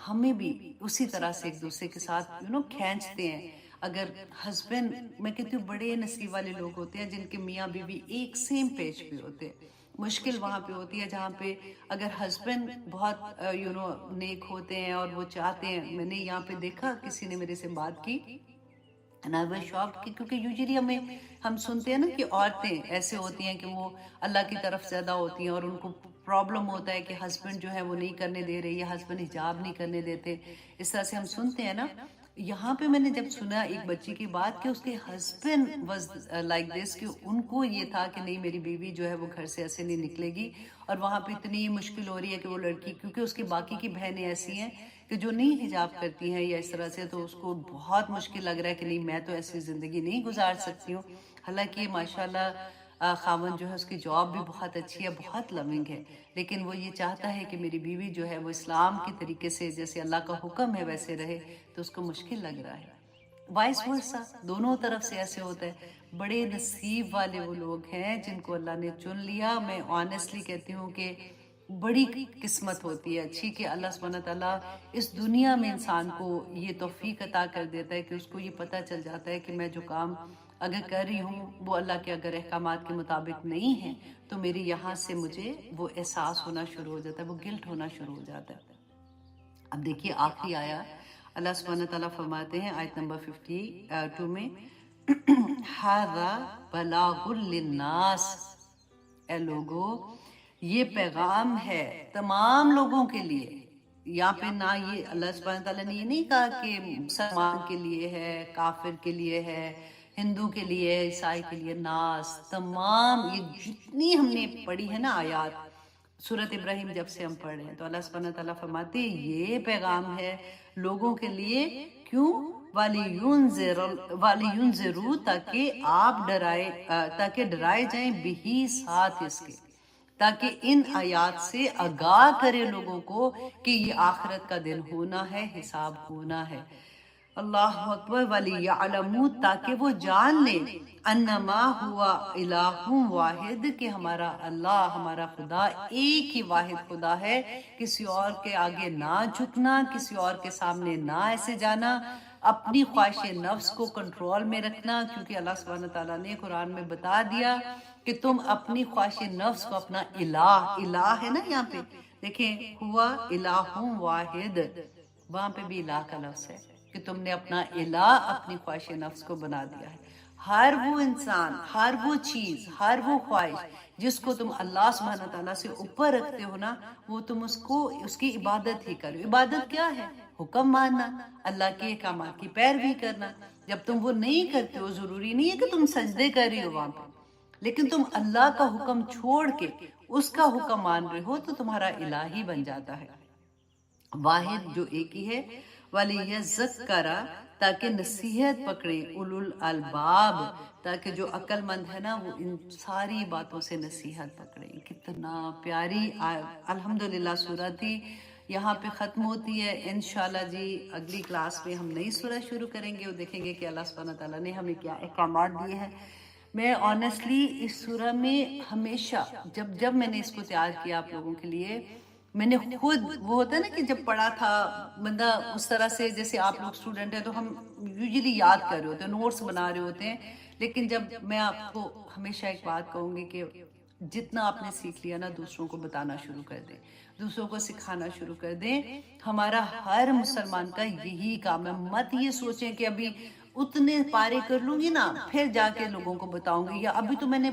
Speaker 1: ہمیں بھی اسی طرح سے ایک دوسرے کے ساتھ کھینچتے ہیں. اگر ہسبینڈ، میں کہتی ہوں بڑے نصیب والے لوگ ہوتے ہیں جن کے میاں بیوی ایک سیم پیج پہ ہوتے ہیں. مشکل وہاں پہ ہوتی ہے جہاں پہ اگر ہسبینڈ بہت نیک ہوتے ہیں اور وہ چاہتے ہیں. میں نے یہاں پہ دیکھا کسی نے میرے سے بات کی، کیونکہ یوزلی ہم سنتے ہیں نا کہ عورتیں ایسے ہوتی ہیں کہ وہ اللہ کی طرف زیادہ ہوتی ہیں اور ان کو پرابلم ہوتا ہے کہ ہسبینڈ جو ہے وہ نہیں کرنے دے رہے، یا ہسبینڈ حجاب نہیں کرنے دیتے. اس طرح سے ہم سنتے ہیں نا. یہاں پہ میں نے جب سنا ایک بچی کی بات کہ اس کے ہسبینڈ واز لائک دس، کہ ان کو یہ تھا کہ نہیں میری بیوی جو ہے وہ گھر سے ایسے نہیں نکلے گی، اور وہاں پہ اتنی مشکل ہو رہی ہے کہ وہ لڑکی، کیونکہ اس کی باقی کی بہنیں ایسی ہیں کہ جو نہیں حجاب کرتی ہیں یا اس طرح سے، تو اس کو بہت مشکل لگ رہا ہے کہ نہیں میں تو ایسی زندگی نہیں گزار سکتی ہوں. حالانکہ ماشاءاللہ خاوند جو ہے اس کی جاب بھی بہت اچھی ہے، بہت لونگ ہے، لیکن وہ یہ چاہتا ہے کہ میری بیوی جو ہے وہ اسلام کی طریقے سے جیسے اللہ کا حکم ہے ویسے رہے، تو اس کو مشکل لگ رہا ہے. وائس ورسا، دونوں طرف سے ایسے ہوتا ہے. بڑے نصیب والے وہ لوگ ہیں جن کو اللہ نے چن لیا. میں آنیسٹلی کہتی ہوں کہ بڑی قسمت ہوتی ہے اچھی کہ اللہ سبحانہ تعالیٰ اس دنیا میں انسان کو یہ توفیق عطا کر دیتا ہے کہ اس کو یہ پتہ چل جاتا ہے کہ میں جو کام اگر کر رہی ہوں وہ اللہ کے اگر احکامات کے مطابق نہیں ہیں تو میری یہاں سے مجھے وہ احساس ہونا شروع ہو جاتا ہے، وہ گلٹ ہونا شروع ہو جاتا ہے. اب دیکھیے آخری آیا اللہ سبحانہ تعالیٰ فرماتے ہیں آیت نمبر 52 میں، ھذا بلاغ للناس، اے لوگو یہ پیغام ہے تمام لوگوں کے لیے. یہاں پہ نہ یہ اللہ سبحانہ تعالیٰ نے یہ نہیں کہا کہ مسلمان کے لیے ہے، کافر کے لیے ہے، ہندو کے لیے، عیسائی کے لیے، ناس، تمام یہ جتنی ہم نے پڑھی ہے نا آیات سورۃ ابراہیم جب سے ہم پڑھ رہے ہیں، تو اللہ سبحانہ تعالیٰ فرماتے ہیں یہ پیغام ہے لوگوں کے لیے. کیوں؟ وَلِيُنذِرُوا، تاکہ آپ ڈرائے جائیں، بِہِ، ساتھ اس کے، تاکہ ان آیات سے آگاہ کرے لوگوں کو کہ یہ آخرت کا دن ہونا ہے، حساب ہونا ہے. اللہ اکبر. وَلِيَعْلَمُوا، تاکہ وہ جان لیں، انما ہوا الہ واحد، کہ ہمارا اللہ، ہمارا خدا ایک ہی واحد خدا ہے. کسی اور کے آگے نہ جھکنا، کسی اور کے سامنے نہ ایسے جانا، اپنی خواہش نفس کو کنٹرول میں رکھنا، کیونکہ اللہ سبحانہ تعالیٰ نے قرآن میں بتا دیا کہ تم اپنی خواہش نفس کو اپنا الہ ہے نا یہاں پہ دیکھیں، ہوا الہ واحد، وہاں پہ بھی الہ کا لفظ ہے کہ تم نے اپنا الہ اپنی خواہش نفس کو بنا دیا ہے. ہر وہ انسان، ہر وہ چیز، ہر وہ خواہش جس کو تم اللہ سبحانہ تعالیٰ سے اوپر رکھتے ہو نا، وہ تم اس کی عبادت ہی کرو. عبادت کیا ہے؟ حکم ماننا، اللہ کے احکامات کی پیروی کرنا. جب تم وہ نہیں کرتے ہو، ضروری نہیں ہے کہ تم سجدے کر رہی ہو وہاں پہ، لیکن تم اللہ کا حکم چھوڑ کے اس کا حکم مان رہے ہو تو تمہارا الہی بن جاتا ہے، واحد جو ایک ہی ہے، وَلِيَذَّكَّرَ تاکہ نصیحت پکڑیں، اولو الالباب تاکہ جو عقل مند ہے نا وہ ان ساری باتوں سے نصیحت پکڑیں۔ کتنا پیاری الحمدللہ سورہ تھی، یہاں پہ ختم ہوتی ہے انشاءاللہ جی۔ اگلی کلاس میں ہم نئی سورہ شروع کریں گے اور دیکھیں گے کہ اللہ سبحانہ تعالیٰ نے ہمیں کیا احکامات دیے ہیں۔ میں آنیسٹلی اس سورہ میں ہمیشہ جب میں نے اس کو تیار کیا آپ لوگوں کے لیے، میں نے خود وہ ہوتا ہے نا کہ جب پڑھا تھا بندہ اس طرح سے، جیسے آپ لوگ اسٹوڈنٹ ہیں تو ہم یوزلی یاد کر رہے ہوتے ہیں، نوٹس بنا رہے ہوتے ہیں، لیکن جب میں آپ کو ہمیشہ ایک بات کہوں گی کہ جتنا آپ نے سیکھ لیا نا دوسروں کو بتانا شروع کر دیں، دوسروں کو سکھانا شروع کر دیں۔ ہمارا ہر مسلمان کا یہی کام ہے، مت یہ سوچیں کہ ابھی اتنے پارے کر لوں گی نا پھر جا کے لوگوں کو بتاؤں گی، یا ابھی تو میں نے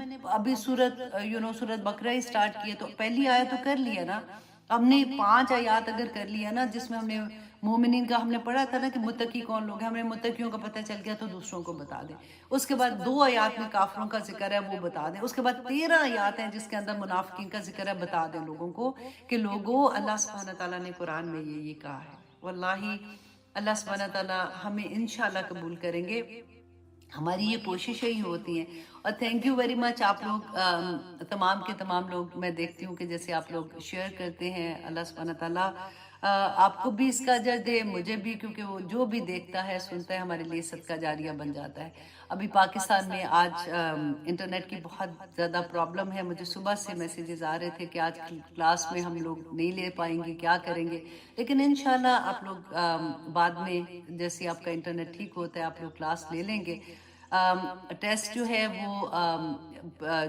Speaker 1: سورت بقرہ ہی سٹارٹ کی ہے تو پہلی آیت تو کر لیا نا، ہم نے 5 آیات اگر کر لیا نا جس میں ہم نے مومنین کا ہم نے پڑھا تھا نا کہ متقی کون لوگ ہیں، ہمیں متقیوں کا پتہ چل گیا تو دوسروں کو بتا دیں۔ اس کے بعد 2 آیات میں کافروں کا ذکر ہے وہ بتا دیں، اس کے بعد 13 آیات ہیں جس کے اندر منافقین کا ذکر ہے، بتا دیں لوگوں کو کہ لوگوں اللہ سبحانہ تعالیٰ نے قرآن میں یہ کہا ہے۔ واللہ اللہ سبحانہ تعالیٰ ہمیں انشاءاللہ قبول کریں گے، ہماری یہ کوششیں ہی ہوتی ہیں۔ اور تھینک یو ویری مچ آپ لوگ تمام کے تمام لوگ، میں دیکھتی ہوں کہ جیسے آپ لوگ شیئر کرتے ہیں، اللہ سبحانہ تعالیٰ آپ کو بھی اس کا اجر دے، مجھے بھی، کیونکہ وہ جو بھی دیکھتا ہے سنتا ہے ہمارے لیے صدقہ جاریہ بن جاتا ہے۔ ابھی پاکستان میں آج انٹرنیٹ کی بہت زیادہ پرابلم ہے، مجھے صبح سے میسیجز آ رہے تھے کہ آج کلاس میں ہم لوگ نہیں لے پائیں گے، کیا کریں گے، لیکن انشاءاللہ آپ لوگ بعد میں جیسے آپ کا انٹرنیٹ ٹھیک ہوتا ہے آپ لوگ کلاس لے لیں گے۔ ٹیسٹ جو ہے وہ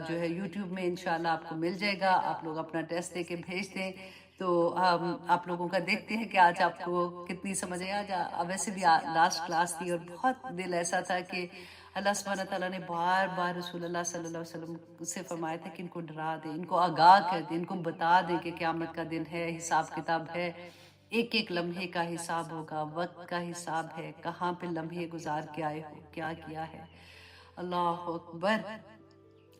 Speaker 1: جو ہے یوٹیوب میں انشاءاللہ آپ کو مل جائے گا، آپ لوگ اپنا ٹیسٹ دے کے بھیج دیں تو آپ لوگوں کا دیکھتے ہیں کہ آج آپ کو کتنی سمجھ آئی۔ آج ویسے بھی لاسٹ کلاس تھی اور بہت دل ایسا تھا کہ اللہ سبحانہ تعالیٰ نے بار بار رسول اللہ صلی اللہ علیہ وسلم سے فرمایا تھا کہ ان کو ڈرا دیں، ان کو آگاہ کر دیں، ان کو بتا دیں کہ قیامت کا دن ہے، حساب کتاب ہے، ایک ایک لمحے کا حساب ہوگا، وقت کا حساب ہے، کہاں پہ لمحے گزار کے آئے ہو، کیا کیا ہے۔ اللہ اکبر۔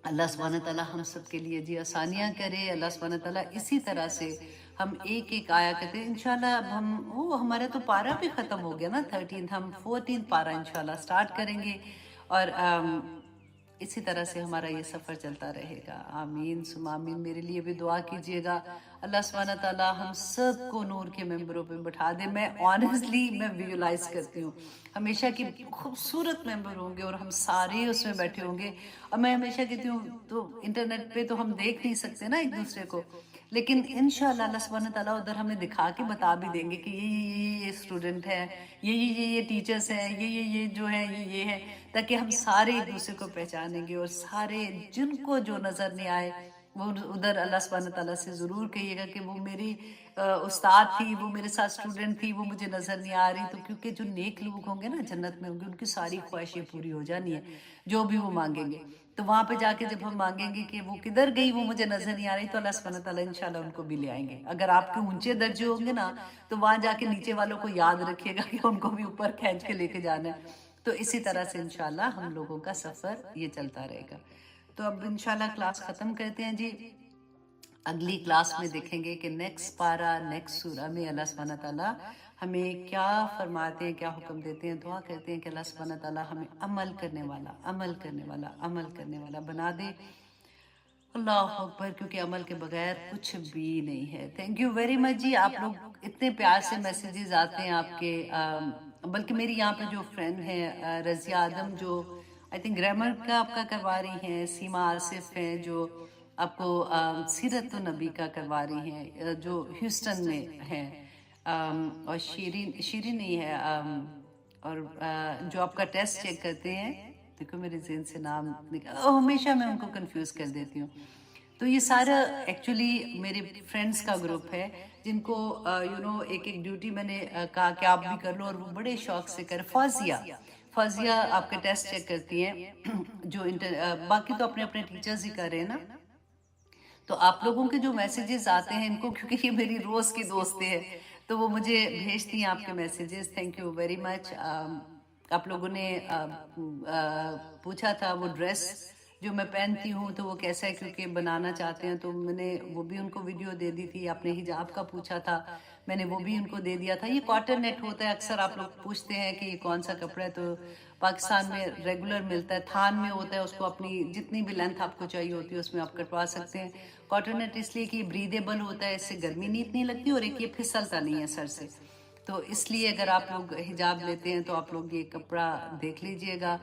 Speaker 1: اللہ سبحانہ تعالیٰ ہم سب کے لیے جی آسانیاں کرے، اللہ سبحانہ تعالیٰ اسی طرح سے ہم ایک ایک آیا کرتے ہیں انشاءاللہ۔ اب ہمارا تو پارہ بھی ختم ہو گیا نا 13، ہم 14 پارہ انشاءاللہ سٹارٹ کریں گے، اور اسی طرح سے ہمارا یہ سفر چلتا رہے گا۔ آمین ثم آمین۔ میرے لیے بھی دعا کیجیے گا، اللہ سبحانہ تعالیٰ ہم سب کو نور کے ممبروں پہ بٹھا دے۔ میں آنیسٹلی میں ویژولائز کرتی ہوں ہمیشہ کہ خوبصورت ممبر ہوں گے اور ہم سارے اس میں بیٹھے ہوں گے، اور میں ہمیشہ کہتی ہوں تو انٹرنیٹ پہ تو ہم دیکھ نہیں سکتے نا ایک دوسرے کو، لیکن انشاءاللہ اللہ سبحانہ تعالیٰ ادھر ہمیں دکھا کے بتا بھی دیں گے کہ یہ اسٹوڈنٹ ہے، یہ ٹیچرز ہیں، یہ جو ہیں یہ ہے، تاکہ ہم سارے ایک دوسرے کو پہچانیں گے، اور سارے جن کو جو نظر نہیں آئے وہ ادھر اللہ سبحانہ تعالیٰ سے ضرور کہیے گا کہ وہ میری استاد تھی، وہ میرے ساتھ اسٹوڈنٹ تھی، وہ مجھے نظر نہیں آ رہی۔ تو کیونکہ جو نیک لوگ ہوں گے نا جنت میں ہوں گے، ان کی ساری خواہشیں پوری ہو جانی ہیں جو بھی وہ مانگیں گے، تو وہاں پہ جا کے جب ہم مانگیں گے کہ وہ کدھر گئی، وہ مجھے نظر نہیں آ رہی، تو اللہ سبحانہ تعالیٰ انشاءاللہ ان کو بھی لے آئیں گے۔ اگر آپ کے اونچے درجے ہوں گے نا تو وہاں جا کے نیچے والوں کو یاد رکھیے گا کہ ان کو بھی اوپر کھینچ کے لے کے جانا ہے۔ تو اسی طرح سے انشاءاللہ ہم لوگوں کا سفر یہ چلتا رہے گا۔ تو اب انشاءاللہ کلاس ختم کرتے ہیں جی، اگلی کلاس میں دیکھیں گے کہ نیکسٹ پارہ نیکسٹ سورہ میں اللہ سبحانہ تعالیٰ ہمیں کیا فرماتے ہیں، کیا حکم دیتے ہیں۔ دعا کرتے ہیں کہ اللہ سبحانہ تعالیٰ ہمیں عمل کرنے والا بنا دے۔ اللہ اکبر، کیونکہ عمل کے بغیر کچھ بھی نہیں ہے۔ تھینک یو ویری مچ جی، آپ لوگ اتنے پیار سے میسیجز آتے ہیں آپ کے، بلکہ میری یہاں پہ جو فرینڈ ہیں رضیہ آدم جو آئی تھنک گرامر کا آپ کا کروا رہی ہیں، سیما آصف ہیں جو آپ کو سیرت النبی کا کروا رہی ہیں جو ہیوسٹن میں ہیں، اور شیرین نہیں ہے، اور جو آپ کا ٹیسٹ چیک کرتے ہیں، دیکھو میرے ذہن سے نام ہمیشہ میں ان کو کنفیوز کر دیتی ہوں۔ تو یہ سارا ایکچولی میرے فرینڈز کا گروپ ہے جن کو ایک ایک ڈیوٹی میں نے کہا کہ آپ بھی کر لو، اور وہ بڑے شوق سے کر۔ فوزیہ آپ کے ٹیسٹ چیک کرتی ہیں، جو باقی تو اپنے اپنے ٹیچرز ہی کر رہے ہیں نا، تو آپ لوگوں کے جو میسیجز آتے ہیں ان کو، کیونکہ یہ میری روز کی دوستیں ہیں تو وہ مجھے بھیجتی ہیں آپ کے messages. Thank you very much. آپ لوگوں نے پوچھا تھا وہ ڈریس جو میں پہنتی ہوں تو وہ کیسا ہے، کیونکہ بنانا چاہتے ہیں، تو میں نے وہ بھی ان کو ویڈیو دے دی تھی. آپ نے حجاب کا پوچھا تھا، میں نے وہ بھی ان کو دے دیا تھا. یہ کاٹن نیٹ ہوتا ہے، اکثر آپ لوگ پوچھتے ہیں کہ یہ کون سا کپڑا ہے، تو پاکستان میں ریگولر ملتا ہے، تھان میں ہوتا ہے، اس کو اپنی جتنی بھی لینتھ آپ کو چاہیے ہوتی ہے اس میں آپ کٹوا سکتے ہیں. کاٹن نیٹ اس لیے کہ یہ بریدیبل ہوتا ہے، اس سے گرمی نہیں اتنی لگتی، اور ایک یہ پھسلتا نہیں ہے سر سے. تو اس لیے اگر آپ لوگ حجاب لیتے ہیں تو آپ لوگ یہ کپڑا دیکھ لیجئے گا.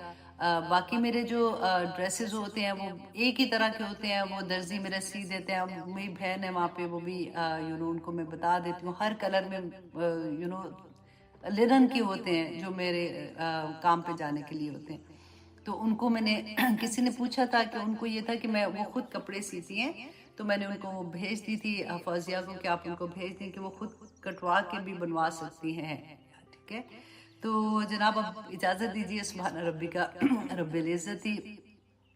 Speaker 1: باقی میرے جو ڈریسز ہوتے ہیں وہ ایک ہی طرح کے ہوتے ہیں، وہ درزی میرے سی دیتے ہیں. میری بہن ہے وہاں پہ، وہ بھی ان کو میں بتا دیتی ہوں ہر کلر میں لنن کے ہوتے ہیں جو میرے کام پہ جانے کے لیے ہوتے ہیں. تو ان کو میں نے کسی نے پوچھا تھا کہ ان کو یہ تھا کہ میں وہ خود کپڑے سیتی ہیں، تو میں نے ان کو بھیج دی تھی فوزیہ کو کہ آپ ان کو بھیج دیں کہ وہ خود کٹوا کے بھی بنوا سکتی ہیں. ٹھیک ہے، تو جناب اب اجازت دیجیے. سبحان ربی کا رب العزتی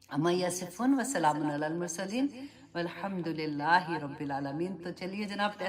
Speaker 1: اما یصفون وسلام علی المرسلین والحمد للہ رب العالمین. تو چلیے جناب